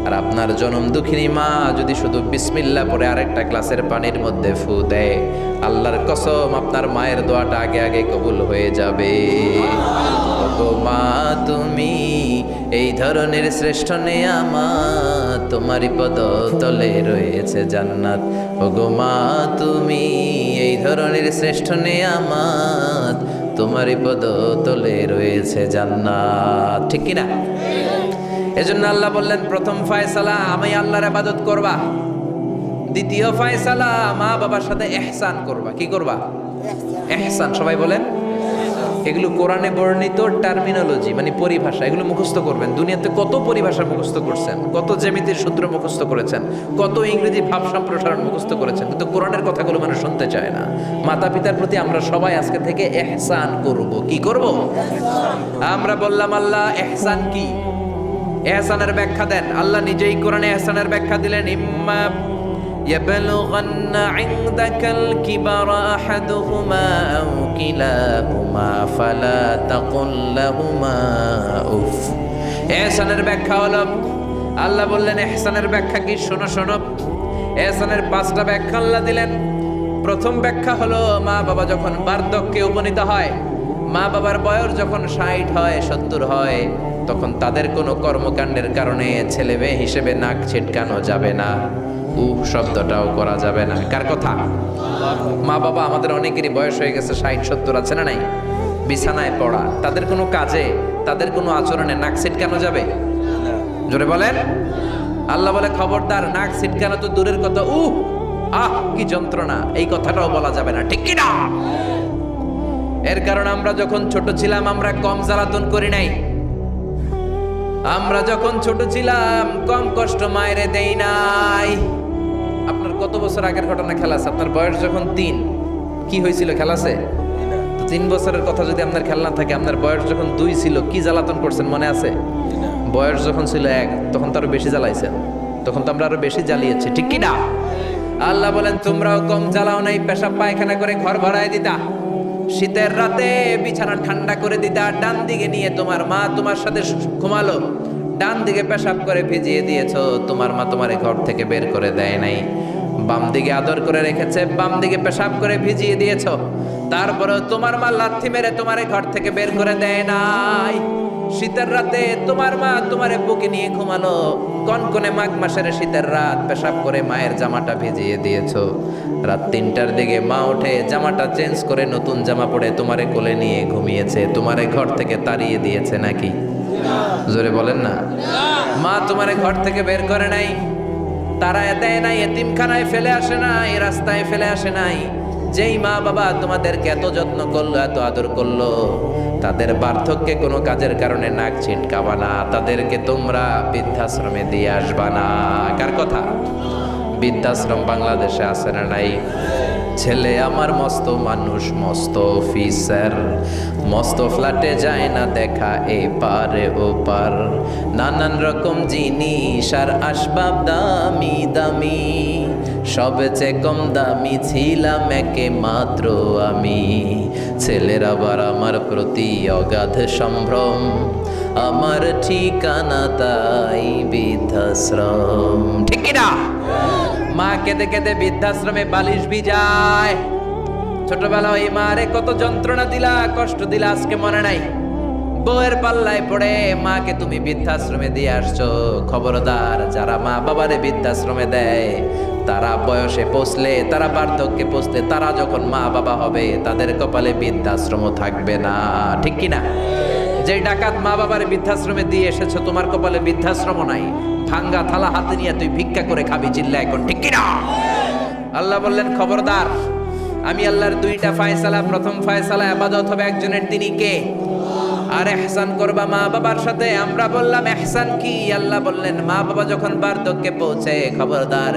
আর আপনার জনম দুঃখিনী মা যদি শুধু বিসমিল্লাহ পড়ে আরেকটা গ্লাসের পানির মধ্যে ফু দেয়, আল্লাহর কসম আপনার মায়ের দোয়াটা আগে আগে কবুল হয়ে যাবে। ওগো মা তুমি এই ধরনের শ্রেষ্ঠ নেয়ামত, তোমারই পদতলে রয়েছে জান্নাত। ওগো মা তুমি এই ধরনের শ্রেষ্ঠ নেয়ামত, তোমারই পদতলে রয়েছে জান্নাত, ঠিক কিনা? এজন্য আল্লাহ বললেন প্রথম ফয়সালা আমি আল্লাহর ইবাদত করবা, দ্বিতীয় ফয়সালা মা বাবার সাথে ইহসান করবা। কি করবা? ইহসান। সবাই বলেন। এগুলো কোরআনে বর্ণিত টার্মিনোলজি, মানে পরিভাষা, এগুলো মুখস্থ করবেন। দুনিয়াতে কত পরিভাষা মুখস্থ করছেন, কত জ্যামিতির সূত্র মুখস্থ করেছেন, কত ইংরেজি ভাব সম্প্রসারণ মুখস্থ করেছেন, কিন্তু কোরআনের কথাগুলো মানুষ শুনতে চায় না। মাতা পিতার প্রতি আমরা সবাই আজকে থেকে ইহসান করব। কি করব? আমরা বললাম আল্লাহ ইহসান কি? ইহসানের ব্যাখ্যা দেন। আল্লাহ নিজেই কোরআনে ইহসানের ব্যাখ্যা দিলেন, ইম্মা ইয়াবলুগান্না ইনদাকাল কিবারা আহাদুহুমা আও কিলাহুমা ফালা তাকুল লাহুমা উফ। ইহসানের ব্যাখ্যা হলো, আল্লাহ বললেন ইহসানের ব্যাখ্যা কি? শোনো শোনো, ইহসানের 5টা ব্যাখ্যা আল্লাহ দিলেন। প্রথম ব্যাখ্যা হলো মা বাবা যখন বার্ধক্যে উপনীত হয়, মা বাবার বয়স যখন 60 হয় 70 হয়, তখন তাদের কোনো কর্মকাণ্ডের কারণে ছেলে মেয়ে হিসেবে নাক ছিটকানো যাবে না, শব্দটাও করা যাবে না। কার কথা? মা বাবা আমাদের অনেকেরই বয়স হয়ে গেছে 60-70, আছে না নাই? বিছানায় পড়া, তাদের কোনো কাজে, তাদের কোনো আচরণে নাক ছিটকানো যাবে? জোরে বলেন। আল্লাহ বলে খবরদার, নাক ছিটকানো তো দূরের কথা, কি যন্ত্রণা, এই কথাটাও বলা যাবে না, ঠিক কি না? এর কারণ আমরা যখন ছোট ছিলাম আমরা কম জ্বালাতন করি নাই। আমরা যখন ছোট ছিলাম কম কষ্ট মায়েরে দেই নাই। আপনার কত বছর আগের ঘটনা খেলা আছে? আপনার বয়স যখন 3, কি হয়েছিল? খেলা আছে? 3 বছরের কথা যদি আপনার খেয়াল না থাকে, আপনার বয়স যখন 2 ছিল কি জ্বালাতন করছেন মনে আছে? বয়স যখন ছিল 1, তখন তো আরো বেশি জ্বালাইছেন, তখন তো আমরা আরো বেশি জ্বালিয়েছি, ঠিক কি না? আল্লাহ বলেন তোমরাও কম জ্বালাও নাই, পেশাব পায়খানা করে ঘর ভরায় দিতা, শীতের রাতে বিছানা ঠান্ডা করে দিতা, ডান দিকে নিয়ে তোমার মা তোমার সাথে ঘুমালো, ডান দিকে পেশাব করে ভিজিয়ে দিয়েছো, তোমার মা তোমারে ঘর থেকে বের করে দেয় নাই। বাম দিকে আদর করে রেখেছে, বাম দিকে পেশাব করে ভিজিয়ে দিয়েছো, তারপরেও তোমার মা লাথি মেরে তোমারে ঘর থেকে বের করে দেয় নাই। শীতের রাতে তোমার মা তোমারে বুকে নিয়ে ঘুমালো, কনকনে মাঘ মাসের শীতের রাত, পেশাব করে মায়ের জামাটা ভিজিয়ে দিয়েছো। রাত 3টার দিকে মা উঠে জামাটা চেঞ্জ করে নতুন জামা পরে তোমারে কোলে নিয়ে ঘুমিয়েছে, তোমারে ঘর থেকে তাড়িয়ে দিয়েছে নাকি? জোরে বলেন না। মা তোমারে ঘর থেকে বের করে নাই, তাড়ায় দেয় নাই, এতিমখানায় ফেলে আসে নাই, রাস্তায় ফেলে আসে নাই। যেই মা বাবা তোমাদেরকে এত যত্ন করলো, এত আদর করলো, তাদের বার্ধক্যে কোনো কাজের কারণে নাক ছিটকাবা না, তাদেরকে তোমরা বৃদ্ধাশ্রমে দিয়ে আসবা না। কার কথা? বৃদ্ধাশ্রম বাংলাদেশে আছে না নাই? ছেলে আমার মস্ত মানুষ, মস্ত অফিসার, মস্ত ফ্ল্যাটে যায় না দেখা এপারে ওপার, নানান রকম জিনিস আর আসবাব দামি দামি, সবচেয়ে কম দামি ছিলাম একে মাত্র আমি। ছেলের আবার আমার প্রতি অগাধ সম্ভ্রম, আমার ঠিকানা তাই বৃদ্ধাশ্রম। ঠিক কিনা? মা কেঁদে কেঁদে বৃদ্ধাশ্রমে বালিশ ভিজায়। ছোটবেলা ওই মারে কত যন্ত্রণা দিলা, কষ্ট দিলা, আজকে মনে নাই? বউয়ের পাল্লায় পড়ে মাকে তুমি বৃদ্ধাশ্রমে দিয়ে আসছো। খবরদার, যারা মা বাবারে বৃদ্ধাশ্রমে দেয়, তারা বয়সে পৌঁছলে, তারা বার্ধক্যে পৌঁছলে, তারা যখন মা বাবা হবে, তাদের কপালে বৃদ্ধাশ্রম থাকবে না। ঠিক কিনা? যে ডাকাত মা বাবার বৃদ্ধাশ্রমে দিয়ে এসেছো, তোমার কপালে বৃদ্ধাশ্রম নাই। ভাঙ্গা থালা হাতে নিয়ে তুই ভিক্ষা করে খাবি, চিল্লা এখন। ঠিক কিনা? আল্লাহ বললেন, খবরদার, আমি আল্লাহর 2টা ফয়সালা। প্রথম ফয়সালা ইবাদত হবে একজনের, তিনি কে? আর ইহসান করবা মা বাবার সাথে। আমরা বললাম ইহসান কি? আল্লাহ বললেন, মা বাবা যখন বার্ধক্যে পৌঁছে, খবরদার,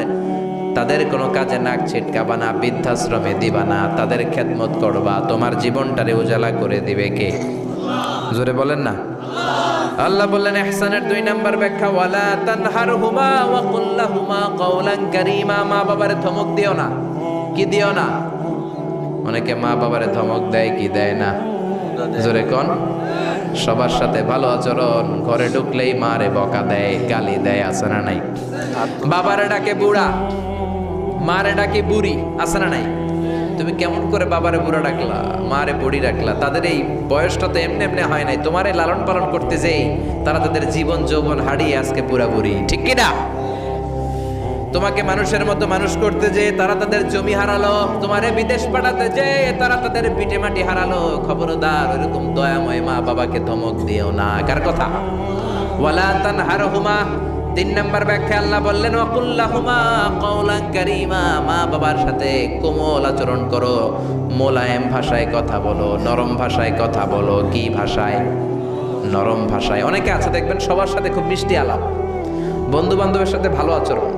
তাদের কোনো কাজে নাক ছিটকাবা না, বৃদ্ধাশ্রমে দিবা না, তাদের খেদমত করবা। তোমার জীবনটারে উজালা করে দিবে কে? জোরে বলেন না। আল্লাহ বললেন ইহসানের 2 নাম্বার ব্যাখ্যা, ওয়ালা তানহারহুমা ওয়া কুল লাহুমা কাওলান কারীমা। মা বাবারে ধমক দিও না। কি দিও না? অনেকে মা বাবারে ধমক দেয়, কি দেয় না? জোরে কোন? সবার সাথে ভালো আচরণ, ঘরে ঢুকলেই মারে বকা দেয়, গালি দেয়, আছে না নাই? বাবারে ডাকে বুড়া, মারে ডাকে বুড়ি, আছে না নাই? তুমি কেমন করে বাবারে বুড়া ডাকলা, মারে বুড়ি ডাকলা? তাদের এই বয়সটা তো এমনি এমনি হয় নাই। তোমারে লালন পালন করতে যেই তারা তাদের জীবন যৌবন হারিয়ে আজকে বুড়া বুড়ি। ঠিক কিনা? তোমাকে মানুষের মতো মানুষ করতে যে তারা তাদের জমি হারালো, তোমারে বিদেশ পাঠাতে যে তারা তাদের পিঠে মাটি হারালো। খবরদার, ওইরকম দয়াময় মা বাবাকে ধমক দিও না। কার কথা? ওয়ালা তানহারহুমা। 3 নাম্বার ব্যাখ্যা, আল্লাহ বললেন ওয়া কুল লাহুমা কাওলান কারীমা। মা বাবার সাথে কোমল আচরণ করো, মোলায়েম ভাষায় কথা বলো, নরম ভাষায় কথা বলো। কি ভাষায়? নরম ভাষায়। অনেকে আছে দেখবেন সবার সাথে খুব মিষ্টি আলাপ, বন্ধু বান্ধবের সাথে ভালো আচরণ,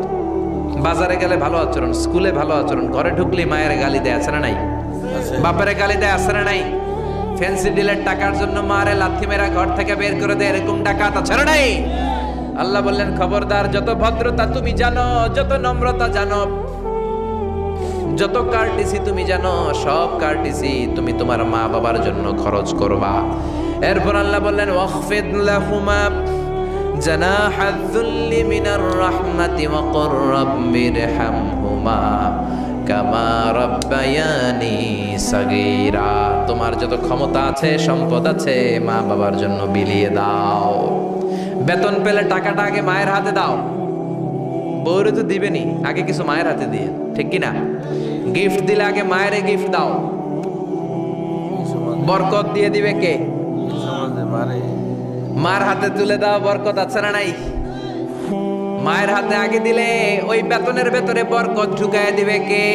বাজারে গেলে ভালো আচরণ, স্কুলে ভালো আচরণ, ঘরে ঢুকলে মায়ের গালি দেয়, আছে না নাই? বাপের গালি দেয়, আছে না নাই? ফ্যান্সি ডিলের টাকার জন্য মারে লাথি মেরা ঘর থেকে বের করে দেয়, এরকম ডাকাত আছে না নাই? আল্লাহ বললেন, খবরদার, যত ভদ্রতা তুমি জানো, যত নম্রতা জানো, যত কার্টিসি তুমি জানো, সব কার্টিসি তুমি তোমার মা বাবার জন্য খরচ করবা। এরপর আল্লাহ বললেন ওয়াখফিদ লাহুমা জানাহাদ যুল্লি মিনার রাহমাতি ওয়া কুর রাব্বিরহামহুমা কামা রাব্বায়ানি সাগীরা। তোমার যত ক্ষমতা আছে, সম্পদ আছে, মা বাবার জন্য বিলিয়ে দাও। বেতন পেলে টাকাটা আগে মায়ের হাতে দাও। বউরে তো দিবেনি, আগে কিছু মায়ের হাতে দিয়ে। ঠিক কিনা? গিফট দিলে আগে মায়ের গিফট দাও। বরকত দিয়ে দিবে কে? মার হাতে তুলে দাও, বরকত আছে না নাই? মায়ের হাতে আগে দিলে ওই বেতনের ভেতরে বরকত ঢুকায় দিবে কে?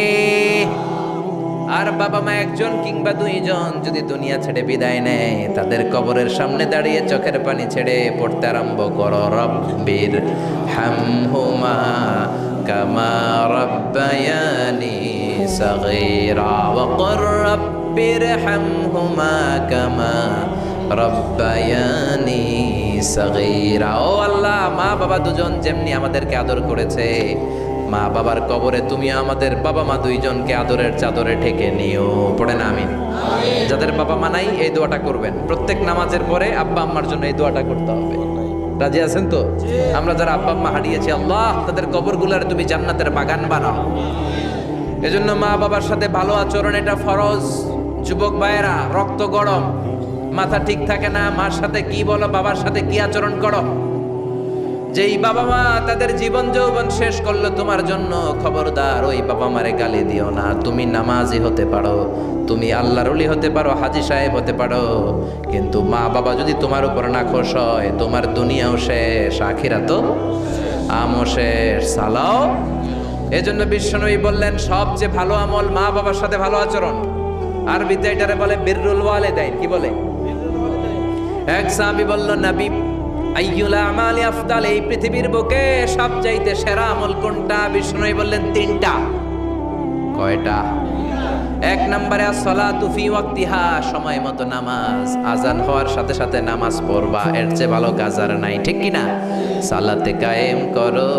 আর বাবা মা একজন কিংবা 2 জন যদি দুনিয়া ছেড়ে বিদায় নেয়, তাদের কবরের সামনে দাঁড়িয়ে চোখের পানি ছেড়ে পড়তে আরম্ভ করো, রব্বির হামহুমা কামা রাব্বায়ানি সাগীরা ওয়া কুর রাব্বির হামহুমা কামা রাব্বায়ানি সাগীরা। ও আল্লাহ, মা বাবা দুজন যেমনি আমাদেরকে আদর করেছে, মা বাবার কবরে তুমি আমাদের বাবা মা 2 জনকে আদরের চাদরে ঢেকে নিও। পড়েন আমিন। যাদের বাবা মা নাই, এই দোয়াটা করবেন। প্রত্যেক নামাজের পরে আব্বা আম্মার জন্য এই দোয়াটা করতে হবে। রাজি আছেন তো? আমরা যারা আব্বা আম্মা হারিয়েছি, আল্লাহ তাদের কবরগুলার তুমি জান্নাতের বাগান বানাও। এজন্য মা বাবার সাথে ভালো আচরণ এটা ফরজ। যুবক ভাইয়েরা, রক্ত গরম, মাথা ঠিক থাকে না, মার সাথে কি বলো, বাবার সাথে কি আচরণ করো। যেই বাবা মা তাদের জীবন যৌবন শেষ করলো তোমার জন্য, খবরদার ওই বাবা মারে গালি দিও না। তুমি নামাজি হতে পারো, তুমি আল্লাহর ওলি হতে পারো, হাজী সাহেব হতে পারো, কিন্তু মা বাবা যদি তোমার উপর নাখোশ হয়, তোমার দুনিয়াও শেষ, আখিরাতও আমও শেষ। সালাও। এজন্য বিশ্বনবী বললেন সবচেয়ে ভালো আমল মা বাবার সাথে ভালো আচরণ। আরবিতে এটারে বলে বিররুল ওয়ালিদাইন। কি বলে? এক সাহাবী বলল, নবী আইয়ুল আমালি আফদাল, এই পৃথিবীর বুকে সবচাইতে সেরা আমল কোনটা? বিষ্ণু বললেন তিনটা। কয়টা? এক নম্বরে as-সালাতু ফি ওয়াক্তিহা, সময় মতো নামাজ, আজান হওয়ার সাথে সাথে নামাজ পড়বা, এর চেয়ে ভালো কাজ আর নাই, ঠিক কি না? সালাতে কায়েম করো,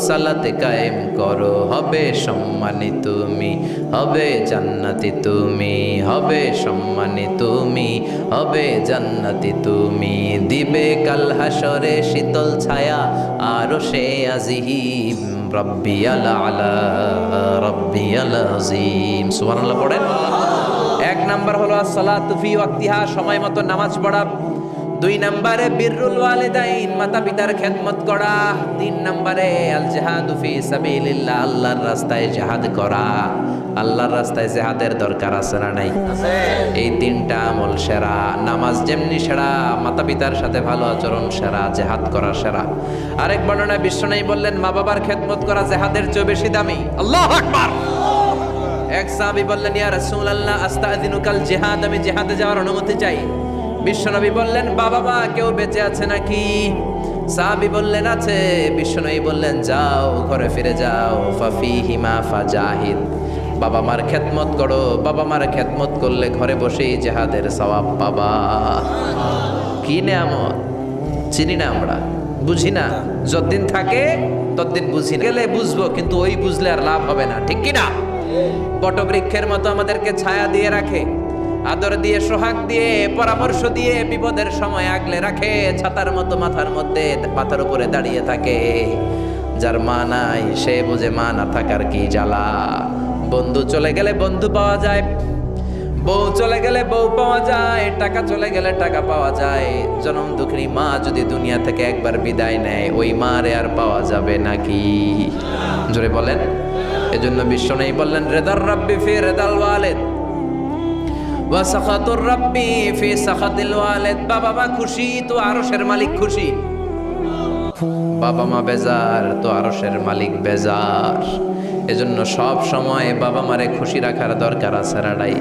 সালাতে কায়েম করো, হবে সম্মানী তুমি, হবে জান্নাতি তুমি, হবে সম্মানী তুমি, হবে জান্নাতি তুমি, দিবে কাল হাসরে শীতল ছায়া আরশে আজিম, রব্বিয়াল আলা রব্বিয়াল আযীম। সুবহানাল্লাহ পড়েন। এক নাম্বার হলো as-সালাতু ফি ওয়াক্তিহা, সময় মতো নামাজ পড়া। দুই নম্বরে বিররুল ওয়ালিদাইন, মাতা পিতার খেদমত করা। তিন নম্বরে আল জিহাদু ফি সাবিলিল্লাহ, আল্লাহর রাস্তায় জিহাদ করা। আল্লাহর রাস্তায় জিহাদের দরকার আছে না নাই? এই তিনটা আমল সেরা। নামাজ যেমনি সেরা, মাতা পিতার সাথে ভালো আচরণ সেরা, জিহাদ করা সেরা। আরেক বর্ণনায় বিশ্বনবী বললেন মা বাবার খেদমত করা জিহাদের চেয়ে বেশি দামি। আল্লাহু আকবার। এক সাহাবী বললেন, ইয়া রাসূলুল্লাহ আস্তাযিনুকাল জিহাদ, আমি জিহাদে যাওয়ার অনুমতি চাই। বিশ্বনবী বললেন, বাবা মা কেউ বেঁচে আছে নাকি? সাহাবী বললেন, আছে। বিশ্বনবী বললেন, যাও ঘরে ফিরে যাও, ফাফিহিমা ফাজাহিদ, বাবা মার খেদমত করো। বাবা মার খেদমত করলে ঘরে বসেই জিহাদের সওয়াব পাবা। কি নেয়ামত! চিনি না আমরা, বুঝি না। যতদিন থাকে ততদিন বুঝি না, গেলে বুঝবো, কিন্তু ওই বুঝলে আর লাভ হবে না, ঠিক কি না? বটবৃক্ষের মতো আমাদেরকে ছায়া দিয়ে রাখে, আদর দিয়ে, সোহাগ দিয়ে, পরামর্শ দিয়ে, বিপদের সময় আগলে রাখে। ছাতার মতো মাথার মধ্যে, মাথার উপরে দাঁড়িয়ে থাকে। যার মা নাই সে বুঝে মা না থাকার কি জ্বালা। বন্ধু চলে গেলে বন্ধু পাওয়া যায়, বউ চলে গেলে বউ পাওয়া যায়, টাকা চলে গেলে টাকা পাওয়া যায়। জনম দুঃখিনী মা যদি দুনিয়া থেকে একবার বিদায় নেয়, ওই মারে আর পাওয়া যাবে নাকি? জোরে বলেন। এজন্য বিশ্বনবী বললেন, রেদার রাব্বি ফি রেদাল ওয়ালিদ ওয়া সাখাতুর রাব্বি ফি সাখাতিল ওয়ালিদ। বাবা মা খুশি তো আরশের মালিক খুশি, বাবা মা বেজার তো আরশের মালিক বেজার। এজন্য সব সময় বাবা মারে খুশি রাখার দরকার আছে রাডাই।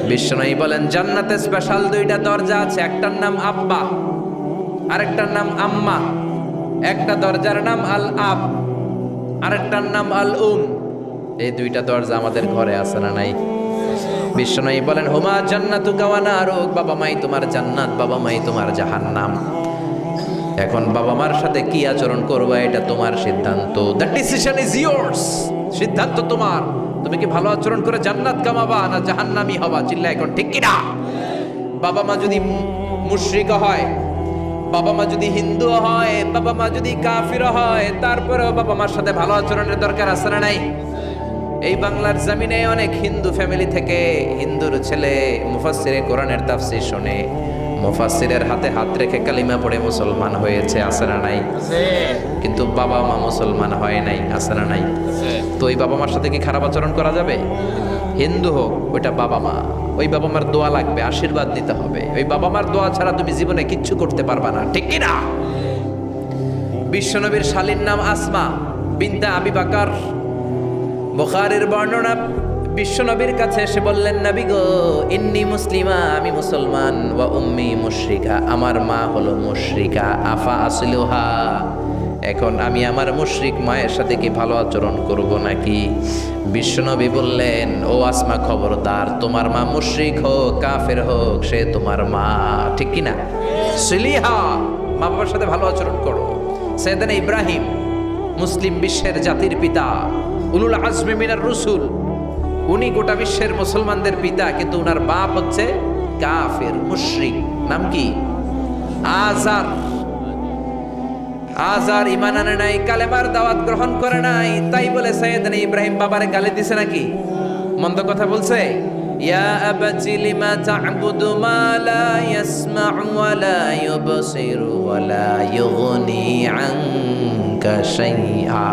বিশ্বনবী বলেন, জান্নাতে স্পেশাল দুইটা দরজা আছে, একটার নাম আব্বা, আরেকটার নাম আম্মা। একটা দরজার নাম আল আব, আরেকটার নাম আল উম। এই দুইটা দরজা আমাদের ঘরে আছে না নাই? বিশ্বনবী বলেন, হুমা জান্নাতুকা ওয়া নারুক, বাবা মাই তোমার জান্নাত, বাবা মাই তোমার জাহান্নাম। এখন বাবা মার সাথে কি আচরণ করবা এটা তোমার সিদ্ধান্ত। The decision is years. সিদ্ধান্ত তোমার। তুমি কি ভালো আচরণ করে জান্নাত কামাবা না জাহান্নামী হবা? চিল্লা এখন, ঠিক কি না? বাবা মা যদি মুশরিক হয়, বাবা মা যদি হিন্দু হয়, বাবা মা যদি কাফির হয়, তারপরেও বাবা মার সাথে ভালো আচরণের দরকার আছে না নাই? এই বাংলার জমিনে অনেক হিন্দু ফ্যামিলি থেকে হিন্দুর ছেলে মুফাসসিরে কোরআনের তাফসীর শুনে, মুফাসসিরের হাতে হাত রেখে কালিমা পড়ে মুসলমান হয়েছে, আছে না নাই? কিন্তু বাবা মা মুসলমান হয় নাই, আছে না নাই? তো ওই বাবা মার সাথে কি খারাপ আচরণ করা যাবে? হিন্দু হোক, ওইটা বাবা মা, ওই বাবা মার দোয়া লাগবে, আশীর্বাদ নিতে হবে। ওই বাবা মার দোয়া ছাড়া তুমি জীবনে কিচ্ছু করতে পারবা না, ঠিক কি না? বিশ্বনবীর শালীর নাম আসমা বিনতে আবি বকর। বুখারীর বর্ণনা, বিশ্বনবীর কাছে এসে বললেন, নবী গো, ইন্নী মুসলিমা, আমি মুসলমান, ওয়া উম্মি মুশরিকা, আমার মা হলো মুশরিকা, আফা আসলুহা, এখন আমি আমার মুশরিক মায়ের সাথে কি ভালো আচরণ করব নাকি? বিশ্বনবী বললেন, ও আসমা খবরদার, তোমার মা মুশরিক হোক কাফের হোক, সে তোমার মা, ঠিক কি না? সিলিহা, মা বাবার সাথে ভালো আচরণ করো। সাইয়েদনা ইব্রাহিম, মুসলিম বিশ্বের জাতির পিতা, উলুল আজমি মিনার রসুল, উনি গোটা বিশ্বের মুসলমানদের পিতা, কিন্তু উনার বাপ হচ্ছে কাফের মুশরিক। নাম কি? আজার। আজার ঈমান আনে নাই, কালেমার দাওয়াত গ্রহণ করে নাই, তাই বলে সাইয়েদনা ইব্রাহিম বাবারে গালি দিছে নাকি? মন্দ কথা বলছে? ইয়া আবাতি লিমা তা'বুদু মা লা ইয়াসমা'ু ওয়া লা ইউবসিরু ওয়া লা ইউগনি আনকা শাইআ।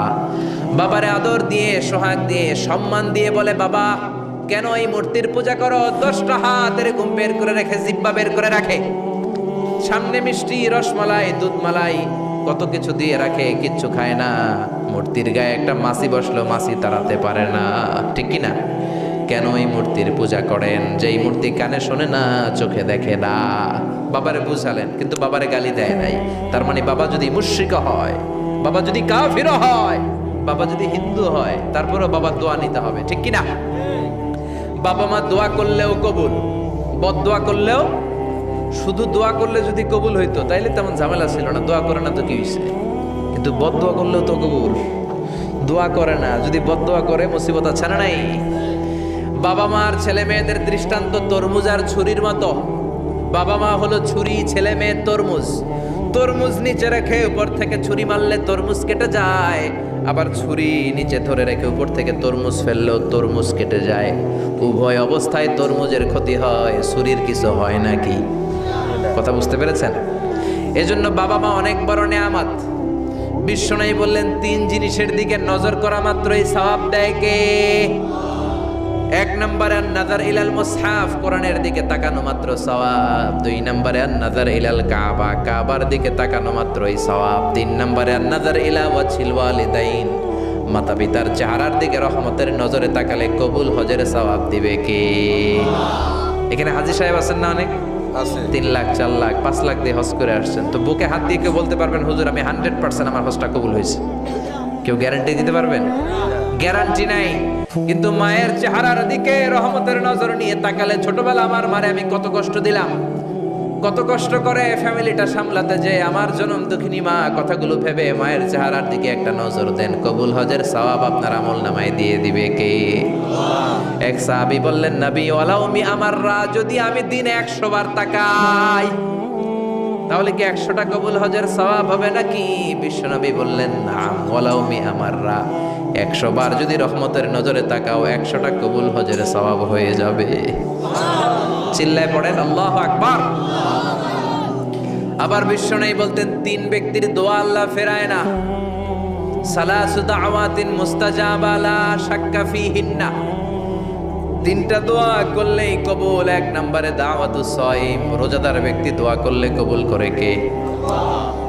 বাবারে আদর দিয়ে, সোহাগ দিয়ে, সম্মান দিয়ে বলে, বাবা কেন এই মূর্তির পূজা করো? 10টা হাত এরকম বের করে রেখে, জিহ্বা বের করে রাখে, সামনে মিষ্টি, রসমালাই, দুধমালাই, কত কিছু দিয়ে রাখে, কিচ্ছু খায় না। মূর্তির গায়ে একটা মাছি বসলো, মাছি তাড়াতে পারে না, ঠিক কি না? কেন এই মূর্তির পূজা করেন? যেই মূর্তি কানে শোনে না, চোখে দেখে না। বাবারে বুঝালেন, কিন্তু বাবারে গালি দেয় নাই। তার মানে বাবা যদি মুশরিক হয়, বাবা যদি কাফির হয়, বাবা যদি হিন্দু হয়, তারপরেও বাবা দোয়া নিতে হবে, ঠিক কি না? বাবা মা দোয়া করলেও কবুল, বদদোয়া করলেও। শুধু দোয়া করলে যদি কবুল হইতো তাইলে তেমন ঝামেলা ছিল না, দোয়া করে না তো কি হইছে? কিন্তু বদদোয়া করলেও তো কবুল। দোয়া করে না, যদি বদদোয়া করে মুসিবত আছে না নাই? বাবা মার ছেলে মেয়েদের দৃষ্টান্ত তরমুজ আর ছুরির মতো। বাবা মা হলো ছুরি, ছেলে মেয়ে তরমুজ। তরমুজ নিচে রেখে উপর থেকে ছুরি মারলে তরমুজ কেটে যায়, আবার ছুরি নিচে ধরে রেখে উপর থেকে তরমুজ ফেললেও তরমুজ কেটে যায়। উভয় অবস্থায় তরমুজের ক্ষতি হয়, ছুরির কিছু হয় নাকি? কথা বুঝতে পেরেছেন? এজন্য বাবা মা অনেক বড় নেয়ামত। বিশ্বনবী বললেন, 3 জিনিসের দিকে নজর করা মাত্রই সওয়াব দেয় কে? 1 নম্বরে আন-নাযার ইলাল মুসহাফ, কোরআনের দিকে তাকানো মাত্র সওয়াব। 2 নম্বরে আন-নাযার ইলাল কাবা, কাবার দিকে তাকানো মাত্রই সওয়াব। 3 নম্বরে আন-নাযার ইলা ওয়াজহিল ওয়ালিদাইন, মাতা পিতার চেহারার দিকে রহমতের নজরে তাকালে কবুল হজের সওয়াব দিবে কে? এখানে হাজী সাহেব আছেন না অনেক? 3 লাখ, 4 লাখ, 5 লাখ দিয়ে হজ করে আসছেন। তো বুকে হাত দিয়ে কেউ বলতে পারবেন, হুজুর আমি 100% আমার হজটা কবুল হয়েছে? কেউ গ্যারান্টি দিতে পারবেন? গ্যারান্টি নাই। কিন্তু মায়ের চেহারার দিকে রহমতের নজর নিয়ে তাকালে, ছোটবেলা আমার মারে আমি কত কষ্ট দিলাম, কত কষ্ট করে ফ্যামিলিটা সামলাতে, যে আমার জনম দুঃখিনী মা, কথাগুলো ভেবে মায়ের চেহারার দিকে একটা নজর দেন, কবুল হজের সওয়াব আপনার আমল নামায় দিয়ে দিবে কে? এক সাহাবী বললেন, নবী ওয়ালাউ মি আমাররা, যদি আমি দিনে 100 বার তাকাই তাহলে কি 100টা কবুল হজের সওয়াব হবে নাকি? বিশ্বনবী বললেন, নাম ওয়ালাউ মি আমাররা, 100 বার যদি রহমতের নজরে তাকাও 100টা কবুল হজের সওয়াব হয়ে যাবে। চিল্লায় পড়েন আল্লাহু আকবার। আবার বিশ্বনবী বলতেন, 3 ব্যক্তির দোয়া আল্লাহ ফেরায় না। সালাসু দাওয়াতিন মুস্তাজাবা লা শাক্কা ফিহিন্না, 3টা দোয়া করলেই কবুল। 1 নম্বরে দাওয়াতুস সাইম, রোজাদার ব্যক্তি দোয়া করলে কবুল করে কে?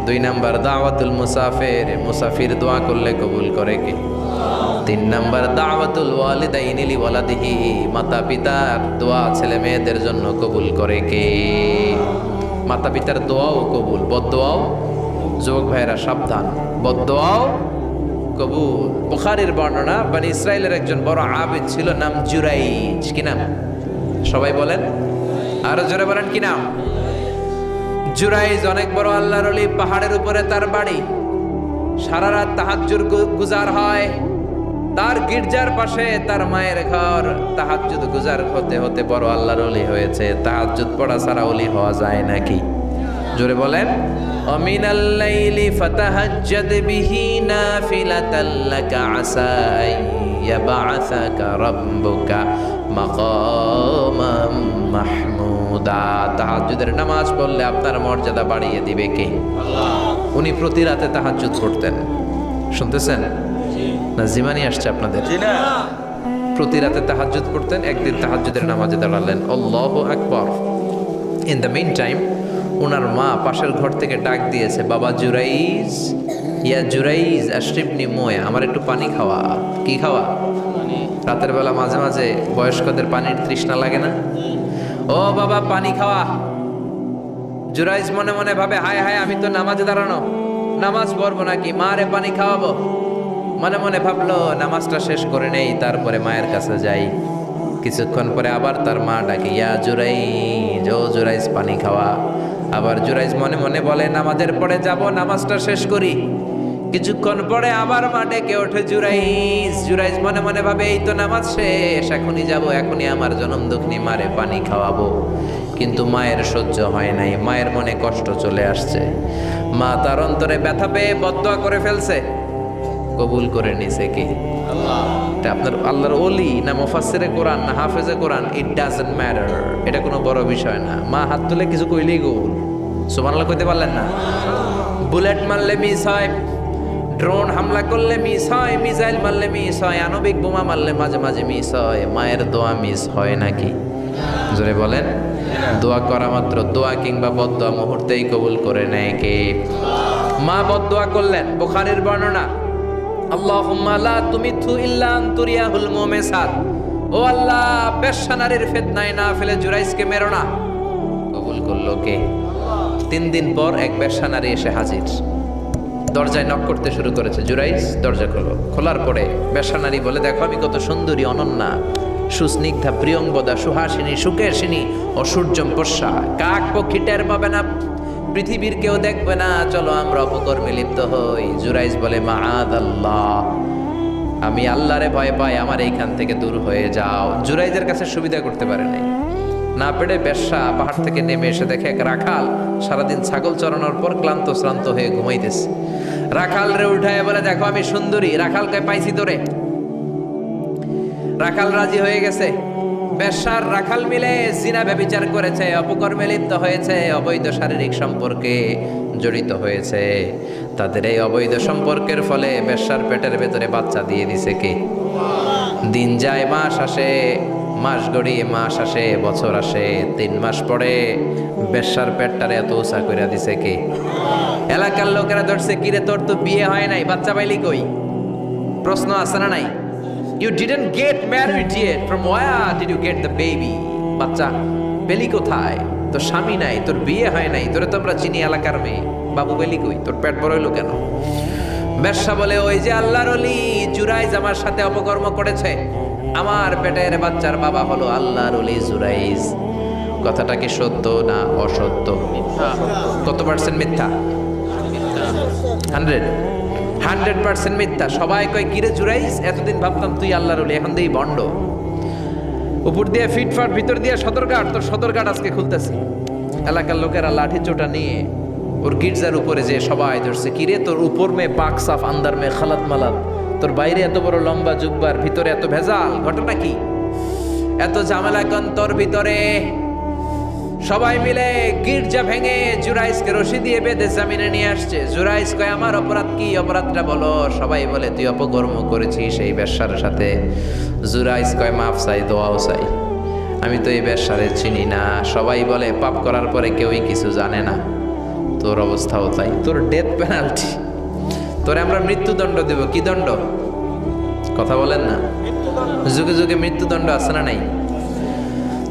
2 নম্বর দাওয়াতুল মুসাফির, মুসাফির দোয়া করলে কবুল করে কে? 3 নম্বর দাওয়াতুল ওয়ালিদাইনি লিওয়ালাদিহি, মাতা পিতার দোয়া ছেলে মেয়েদের জন্য কবুল করে কে? মাতা পিতার দোয়াও কবুল, বদদোয়াও। যুবক ভাইরা সাবধান, বদদোয়াও কবুল। বুখারীর বর্ণনা, বনি ইসরাইলের একজন বড় আবিদ ছিল, নাম জুরাইজ। কি নাম? সবাই বলেন, আরো জোরে বলেন, কি নাম? জুরাইজ অনেক বড় আল্লাহর ওলি, পাহাড়ের উপরে তার বাড়ি। সারা রাত তাহাজ্জুদ গুজার হয়। তার গির্জার পাশে তার মায়ের ঘর। তাহাজ্জুদ গুজার হতে হতে বড় আল্লাহর ওলি হয়েছে। তাহাজ্জুদ পড়া ছাড়া ওলি হওয়া যায় নাকি? জোরে বলেন। অমিনাল লাইলি ফাতাহাজ্জাদ বিহি নাফিলাতাল লাকা আসা ইয়াবআসাকা রাব্বুকা মাকামাম মাহমুদা। তাহাজ্জুদের নামাজ পড়লে আপনার মর্যাদা বাড়িয়ে দিবে কে? আল্লাহ। উনি প্রতি রাতে তাহাজ্জুদ পড়তেন। শুনতেছেন না? জিমানি আসছে আপনাদের? প্রতি রাতে তাহাজ্জুদ পড়তেন। একদিন তাহাজ্জুদের নামাজে দাঁড়ালেন, আল্লাহু আকবার। ইন দ্য মিন টাইম ওনার মা পাশের ঘর থেকে ডাক দিয়েছে, বাবা জুরাইজ, ইয়া জুরাইজ আশরিবনি মোয়া, আমার একটু পানি খাওয়া। কি খাওয়া? রাতের বেলা মাঝে মাঝে বয়স্কদের পানির তৃষ্ণা লাগে না? ও বাবা পানি খাওয়া। জুরাইজ মনে মনে ভাবে, হায় হায়, আমি তো নামাজে দাঁড়ানো, নামাজ পড়বো নাকি, মারে পানি খাওয়াবো। মনে মনে ভাবলো নামাজটা শেষ করে নেই, তারপরে মায়ের কাছে যাই। কিছুক্ষণ পরে আবার তার মা ডাকে, ইয়া জুরাইজ, ও জুরাইজ পানি খাওয়া। আবার জুরাইজ মনে মনে বলে, নামাজের পরে যাব, নামাজটা শেষ করি। কিছুক্ষণ পরে আবার মা ডেকে ওঠে জুরাইজ। জুরাইজ মনে মনে ভাবে এই তো নামাজ শেষ, এখনই যাব, এখনই আমার জনম দুঃখিনী মারে পানি খাওয়াবো। কিন্তু মায়ের সহ্য হয় নাই, মায়ের মনে কষ্ট চলে আসছে। মা তার অন্তরে ব্যথা পেয়ে বদদোয়া করে ফেলছে। কবুল করে নিছে কি আল্লাহ? এটা আপনার আল্লাহর ওলি না মুফাসসিরে কোরআন না হাফেজে কোরআন, ইট ডাজন্ট ম্যাটার, এটা কোনো বড় বিষয় না। মা হাত তুলে কিছু কইলেই কবুল। সুবহানাল্লাহ কইতে পারলেন না? বুলেট মারলে মিস হয়, ড্রোন হামলা করলে মিস হয়, মিসাইল মারলে মিস হয়, আণবিক বোমা মারলে মাঝে মাঝে মিস হয়। মায়ের দোয়া মিস হয় নাকি? জোরে বলেন। দোয়া করা মাত্র, দোয়া কিংবা বদদোয়া মুহূর্তেই কবুল করে নেয় কে? মা বদদোয়া করলেন। বুখারীর বর্ণনা, আল্লাহুম্মা লা তুমিথু ইল্লা আন তুরিয়াহুল মুমিসাত, ও আল্লাহ বেশ্যা নারীর ফিতনায় না ফেলে জুরাইজকে মেরো না। কবুল করলো কে? 3 দিন পর এক বেশ্যা নারী এসে হাজির, দরজায় নক করতে শুরু করেছে। জুরাইজ দরজা খোলো। খোলার পরে বেশ্যা নারী বলে, দেখো আমি কত সুন্দরী, অনন্যা, সুস্নিগ্ধা, প্রিয়ংবদা, সুহাসিনী, সুকেশিনী ও সূর্যম পোষ্যা, কাক পক্ষী টের পাবে না, পৃথিবীর কেউ দেখবে না, চলো আমরা অপকর্মে লিপ্ত হই। জুরাইজ বলে, মাআদাল্লাহ, আমি আল্লাহরে ভয় পাই, আমার এইখান থেকে দূর হয়ে যাও। জুরাইজের কাছে সুবিধা করতে পারে নাই, না পেরে বেশ্যা পাহাড় থেকে নেমে এসে দেখে এক রাখাল সারাদিন ছাগল চড়ানোর পর ক্লান্ত শ্রান্ত হয়ে ঘুমাইতেছে। রাখাল রে উঠায় বলে, দেখো আমি সুন্দরী। রাখালকে পাইছি তোরে। রাখাল রাজি হয়ে গেছে। বেশ্যার রাখাল মিলে জিনা ব্যভিচার করেছে, অপকর্মে লিপ্ত হয়েছে, অবৈধ শারীরিক সম্পর্কে জড়িত হয়েছে। তাদের এই অবৈধ সম্পর্কের ফলে বেশ্যার পেটের ভেতরে বাচ্চা দিয়ে দিছে কে? দিন যায়, মাস আসে, মাস গড়িয়ে মাস আসে, বছর আসে, 3 মাস পরে বেশ্যার পেটটারে এত উঁচা করে দিছে কে? এলাকার লোকেরা ধরছে, কিরে তোর তো বিয়ে হয় নাই, বাচ্চা পাইলি কই? প্রশ্ন আছে না নাই? You didn't get married yet. From where did you get the baby? বাচ্চা পেলি কোথায়? তোর স্বামী নাই, তোর বিয়ে হয় নাই, তোরে তো আমরা চিনি এলাকার মেয়ে, বাবু পেলি কই? তোর পেট বড় হইলো কেন? বেশ্যা বলে, ওই যে আল্লাহর ওলি জুরাইজ আমার সাথে অপকর্ম করেছে, আমার পেটের বাচ্চার বাবা হলো আল্লাহর ওলি জুরাইজ। কথাটা কি সত্য না অসত্য? কত পার্সেন্ট মিথ্যা? 100% মিথ্যা। সবাই কয়, কিরে জুরাইজ, এতদিন ভাবতাম তুই আল্লাহর ওলি, এখন দেই বন্ড। উপর দিয়ে ফিটফাট, ভিতর দিয়ে সদরঘাট, তোর সদরঘাট আজকে খুলতেছি। এলাকার লোকেরা লাঠি চোটা নিয়ে ওর গির্জার উপরে যে সবাই ধরছে, কিরে তোর উপর মে পাক সাফ, আন্দার মে খালাত মালাত, তোর বাইরে এত বড় লম্বা জুব্বার, ভিতরে এত ভেজাল, ঘটনা কি? এত ঝামেলা কেন তোর ভিতরে? সবাই মিলে গির্জা ভেঙে জুরাইজকে রশি দিয়ে বেঁধে জামিনে নিয়ে আসছে। জুরাইজ কয়, আমার অপরাধ কি? অপরাধটা বলো। সবাই বলে, তুই অপকর্ম করেছিস সেই বেশ্যার সাথে। জুরাইজ কয়, মাফ চাই, দোয়াও চাই, আমি তো এই বেশ্যারে চিনি না। সবাই বলে, পাপ করার পরে কেউই কিছু জানে না, তোর অবস্থাও তাই, তোর ডেথ পেনাল্টি, তোরে আমরা মৃত্যুদণ্ড দেব। কি দণ্ড? কথা বলেন না, যুগে যুগে মৃত্যুদণ্ড আছে না নাই?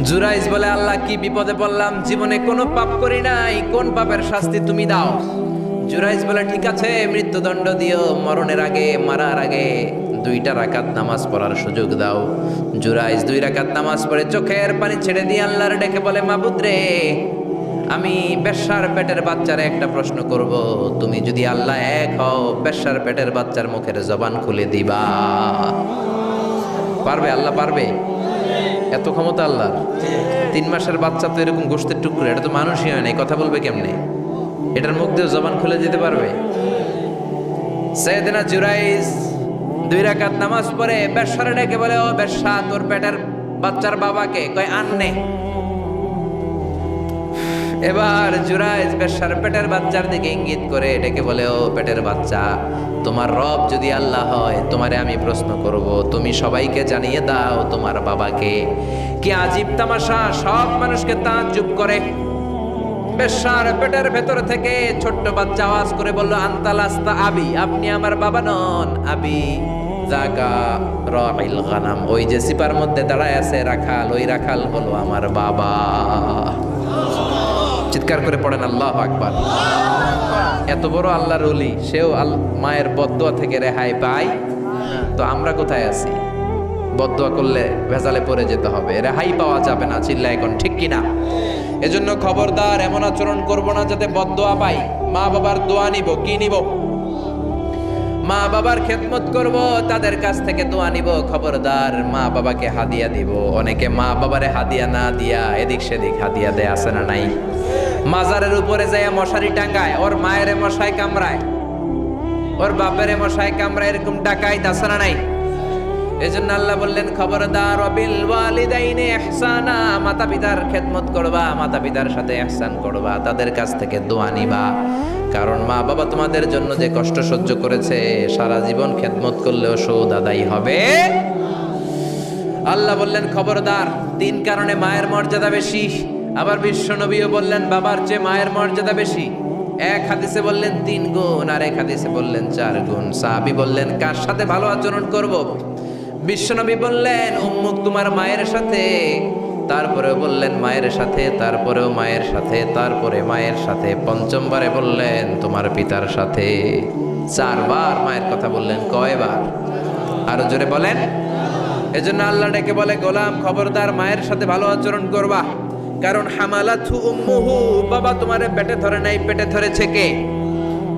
জুরাইজ বলে, আল্লাহ কি বিপদে পড়লাম, জীবনে কোনো পাপ করি নাই, কোন পাপের শাস্তি তুমি দাও? জুরাইজ বলে, ঠিক আছে মৃত্যুদণ্ড দিও, মরণের আগে, মারার আগে 2 রাকাত নামাজ পড়ার সুযোগ দাও। জুরাইজ 2 রাকাত নামাজ পড়ে চোখের পানি ছেড়ে দিয়ে আল্লাহর ডেকে বলে, মাবুদ রে, আমি বেশ্যার পেটের বাচ্চারে একটা প্রশ্ন করব, তুমি যদি আল্লাহ এক হও, বেশ্যার পেটের বাচ্চার মুখের জবান খুলে দিবা। পারবে? আল্লাহ পারবে? এত ক্ষমতা আল্লাহর। 3 মাসের বাচ্চা তো এরকম গোশতের টুকরো, এটা তো মানুষই হয় না, কথা বলবে কেমনে? এটার মুখ দিয়ে জবান খুলে দিতে পারবে? সাইয়েদনা জুরাইজ 2 রাকাত নামাজ পড়ে বেশ্যারে ডেকে বলে, ও বেশ্যা, তোর পেটের বাচ্চার বাবাকে? কয়, আননে। এবার জুরাইজ বেশ্যার পেটের বাচ্চার দিকে ইঙ্গিত করে ডেকে বলে, ও পেটের বাচ্চা, তোমার রব যদি আল্লাহ হয়, তোমারে আমি প্রশ্ন করব, তুমি সবাইকে জানিয়ে দাও তোমার বাবাকে। কি আজীব তামাশা, সব মানুষকে তাজ্জুব করে। বেশ্যার পেটের ভেতর থেকে ছোট্ট বাচ্চা আওয়াজ করে বলল, আনতালাস্তা আবি, আপনি আমার বাবা নন। আবি জাকা রাইল গানাম, ওই যে সিপার মধ্যে দাঁড়ায় আছে রাখাল, ওই রাখাল হলো আমার বাবা। চিৎকার করে পড়েন আল্লাহু আকবার। এত বড় আল্লাহর ওলি, সেও মায়ের বদদোয়া থেকে রেহাই পায়। তো আমরা কোথায় আছি? বদদোয়া করলে ভেজালে পড়ে যেতে হবে, রেহাই পাওয়া যাবে না। চিল্লা এখন ঠিক কিনা? এজন্য খবরদার এমন আচরণ করব না যাতে বদদোয়া পাই। মা বাবার দোয়া নিব। কি নিব? মা বাবার খেদমত করব, তাদের কাছ থেকে দোয়া নিব, খবরদার মা বাবাকে হাদিয়া দিব। অনেকে মা বাবারে হাদিয়া না দিয়া এদিক সেদিক হাদিয়া দেয়, আছে না নাই? মাজারের উপরে যায় মশারি টাঙ্গায়, ওর মায়ের মশায় কামড়ায়, ওর বাপের মশায় কামড়ায়, এরকম ডাকাইত আছে না নাই? এজন্য আল্লাহ বললেন খবরদার ওয়াবিল ওয়ালিদাইনি ইহসানা, মাতা পিতার খেদমত করবা, মাতা পিতার সাথে ইহসান করবা, তাদের কাছ থেকে দোয়া নিবা। কারণ মা বাবা তোমাদের জন্য যে কষ্ট সহ্য করেছে, সারা জীবন খেদমত করলেও সুদ আদায় হবে। আল্লাহ বললেন খবরদার, 3 কারণে মায়ের মর্যাদা বেশি। আবার বিশ্ব নবীও বললেন বাবার চেয়ে মায়ের মর্যাদা বেশি। এক হাদিসে বললেন 3 গুণ, আর এক হাদিসে বললেন 4 গুণ। সাহাবী বললেন কার সাথে ভালো আচরণ করব? বিশ্বনবী বললেন উম্মুক, তোমার মায়ের সাথে। তারপরেও বললেন মায়ের সাথে, তারপরেও মায়ের সাথে, তারপরে মায়ের সাথে, পঞ্চমবারে বললেন তোমার পিতার সাথে। 4 বার মায়ের কথা বললেন। কয়বার? আরো জোরে বলেন। এজন্য আল্লাহ ডেকে বলে গোলাম খবরদার মায়ের সাথে ভালো আচরণ করবা। কারণ হামালাতহু উম্মুহু, বাবা তোমারে পেটে ধরে নাই, পেটে ধরেছে কে?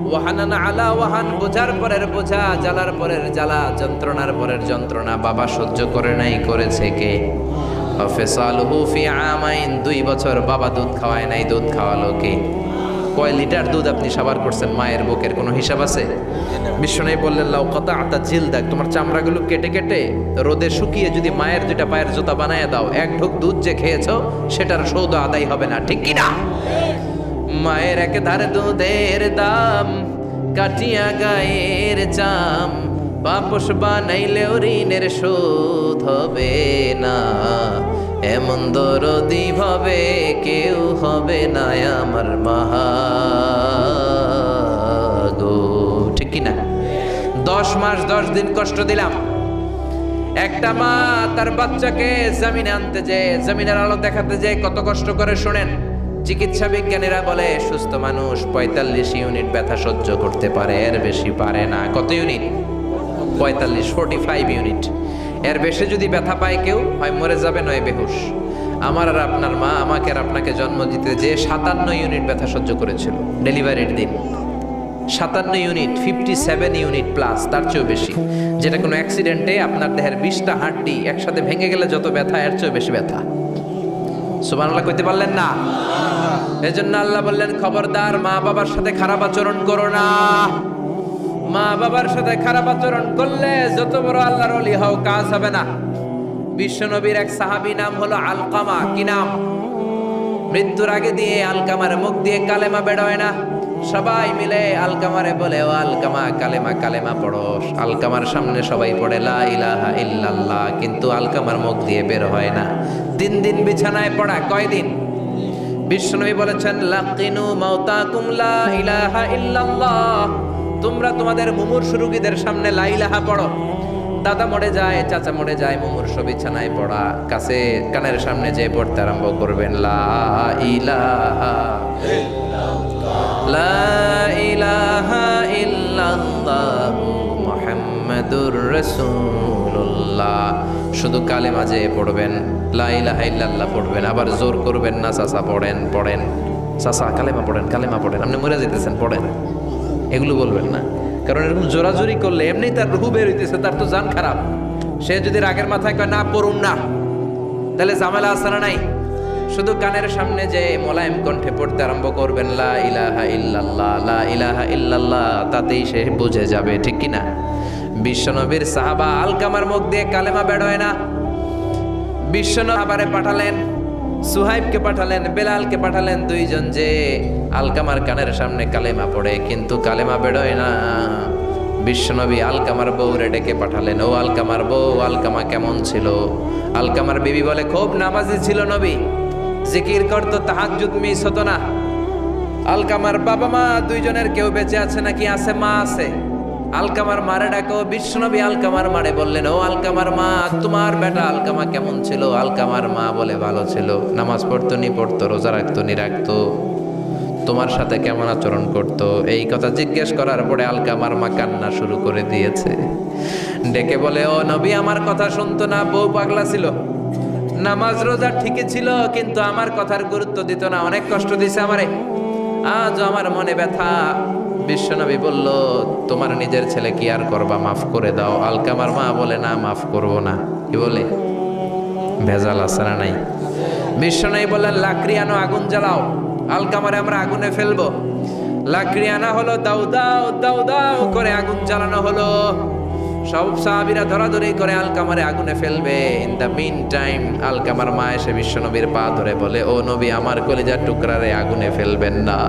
ওয়াহানান আলা ওয়াহান, বোঝার পরের বোঝা, জ্বালার পরের জ্বালা, যন্ত্রণার পরের যন্ত্রণা বাবা সহ্য করে নাই, করেছে কে? ফিসালুহু ফি আমাইন, 2 বছর বাবা দুধ খাওয়ায় নাই, দুধ খাওয়ালো কে? কয় লিটার দুধ আপনি সাবার করছেন মায়ের বুকের, কোনো হিসাব আছে? বিশ্বনবী বললেন লাউ কাতাআতা জিলদাক, তোমার চামড়াগুলো কেটে কেটে রোদে শুকিয়ে যদি মায়ের 2টা পায়ের জুতা বানায় দাও, 1 ঢোক দুধ যে খেয়েছো সেটার সৌদা আদায় হবে না, ঠিক কি না? মায়ের এক ধারে দুধের দাম, কাটিয়া গায়ের চাম, বাপস বানাইলেও ঋণের শোধ হবে না। এমন দরদি ভাবে কেউ হবে না আমার মা গো, ঠিক কি না? 10 মাস 10 দিন কষ্ট দিলাম। একটা মা তার বাচ্চাকে জমিনে আনতে যায়, জমিনের আলো দেখাতে যায়, কত কষ্ট করে শোনেন। চিকিৎসা বিজ্ঞানীরা বলে সুস্থ মানুষ 45 ইউনিট ব্যথা সহ্য করতে পারে, এর বেশি পারে না। কত ইউনিট? 45 ইউনিট। এর বেশি যদি ব্যথা পায় কেউ, হয় মরে যাবে নয় বেহুশ। আমার আর আপনার মা আমাকে আর আপনাকে জন্ম দিতে যে 57 ইউনিট ব্যথা সহ্য করেছিল ডেলিভারির দিন। 57 ইউনিট, 57 ইউনিট প্লাস, তার চেয়েও বেশি। যেটা কোনো অ্যাক্সিডেন্টে আপনার দেহের 20টা হাড্ডি একসাথে ভেঙে গেলে যত ব্যথা, এর চেয়েও বেশি ব্যথা। সুবহানাল্লাহ কইতে পারলেন না? এজন্য আল্লাহ বললেন খবরদার মা বাবার সাথে খারাপ আচরণ করো না। মা বাবার সাথে খারাপ আচরণ করলে যত বড় আল্লাহর ওলি হও, কাজ হবে না। বিশ্বনবীর এক সাহাবী নাম হলো আলকামা। কি নাম? মৃত্যুর আগে দিয়ে আলকামার মুখ দিয়ে কালেমা বেরোয় না। সবাই মিলে আলকামারে বলে ও আলকামা কালেমা, কালেমা পড়ো। আলকামার সামনে সবাই পড়ে লা ইলাহা ইল্লাল্লাহ, কিন্তু আলকামার মুখ দিয়ে বের হয় না। 3 দিন বিছানায় পড়া। কয়দিন? বিশ্বনবী বলেছেন লাকিনু মাউতাকুম লা ইলাহা ইল্লাল্লাহ, তোমরা তোমাদের মুমূর্ষু রোগীদের সামনে লা ইলাহা পড়ো। দাদা মরে যায়, চাচা মরে যায়, মুমূর্ষু বিছানায় পড়া, কাছে কানের সামনে যে পড়তে আরম্ভ করবেন লা ইলাহা লা ইলাহা ইল্লাল্লাহ মুহাম্মাদুর রাসূলুল্লাহ। শুধু কালেমা যে পড়বেন, লা ইলাহা ইল্লাল্লাহ পড়বেন, আবার জোর করবেন না চাচা পড়েন পড়েন, চাচা কালেমা পড়েন, কালেমা পড়েন, আপনি মরে যেতেছেন পড়েন, এগুলো বলবেন না। কারণ এরকম জোরাজোরি করলে এমনি তার রুহু বের হইতেছে, তার তো জান খারাপ। সে যদি রাগের মাথায় কয় না পড়ুন না, তাহলে ঝামেলা আছে না নাই? শুধু কানের সামনে যে মোলায়েম কণ্ঠে পড়তে আরম্ভ করবেন লা ইলাহা ইল্লাল্লাহ, লা ইলাহা ইল্লাল্লাহ, তাতেই সে বুঝে যাবে, ঠিক কি না? বিশ্বনবীর সাহাবা আলকামার মুখ দিয়ে কালেমা বেরোয় না। বিশ্বনবী আবারে পাঠালেন, সুহাইবকে পাঠালেন, বেলালকে পাঠালেন, 2 জন যে আলকামার কানের সামনে কালেমা পড়ে, কিন্তু কালেমা বেরোয় না। বিশ্বনবী আলকামার বউরে ডেকে পাঠালেন, ও আলকামার বউ, আলকামা কেমন ছিল? আলকামার বিবি বলে খুব নামাজি ছিল নবী, জিকির করতো, তাহাজ্জুদ মিস হতো না। আলকামার বাবা মা 2 জনের কেউ বেঁচে আছে নাকি? আছে, মা আছে। আলকামার মারে ডাকো। বিশ্বনবী আলকামার মারে বললেন, ও আলকামার মা, তোমার বেটা আলকামা কেমন ছিল? আলকামার মা বলে ভালো ছিল, নামাজ পড়তো নি পড়তো, রোজা রাখতো নি রাখতো, তোমার সাথে কেমন আচরণ করতো? এই কথা জিজ্ঞেস করার পরে আলকামার মা কান্না শুরু করে দিয়েছে। ডেকে বলে, ও নবী, আমার কথা শুনতো না, বউ পাগলা ছিল, নামাজ রোজা ঠিকই ছিল, কিন্তু আমার কথার গুরুত্ব দিত না, অনেক কষ্ট দিছে আমারে। আজ আমার মনে ব্যথা, বিশ্বনবী বলল, তোমার নিজের ছেলে কি আর করবা, মাফ করে দাও। আলকামার মা বলে, না মাফ করব না। কি বলে? ভেজাল আছে না নাই? বিশ্বনবী বললেন, লাকড়ি আনো, আগুন জ্বালাও, আলকামারে আমরা আগুনে ফেলবো। লাকড়ি আনা হলো, দাও দাও দাও দাও করে আগুন জ্বালানো হলো। সব সাহাবীরা ধরাধরি করে আলকামারে আগুনে ফেলবে। ইন দ্য মিন টাইম আলকামার মা এসে বিশ্বনবীর পা ধরে বলে, ও নবী, আমার কলিজার টুকরারে আগুনে ফেলবেন না।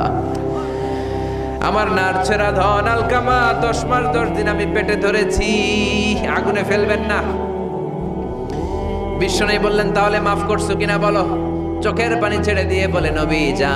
আমার নারছেরা ধন আলকামা, 10 মাস 10 দিন আমি পেটে ধরেছি, আগুনে ফেলবেন না। বিশ্বনবী বললেন, তাহলে মাফ করছো কিনা বলো। চোখের পানি ছেড়ে দিয়ে বলে, নবী যা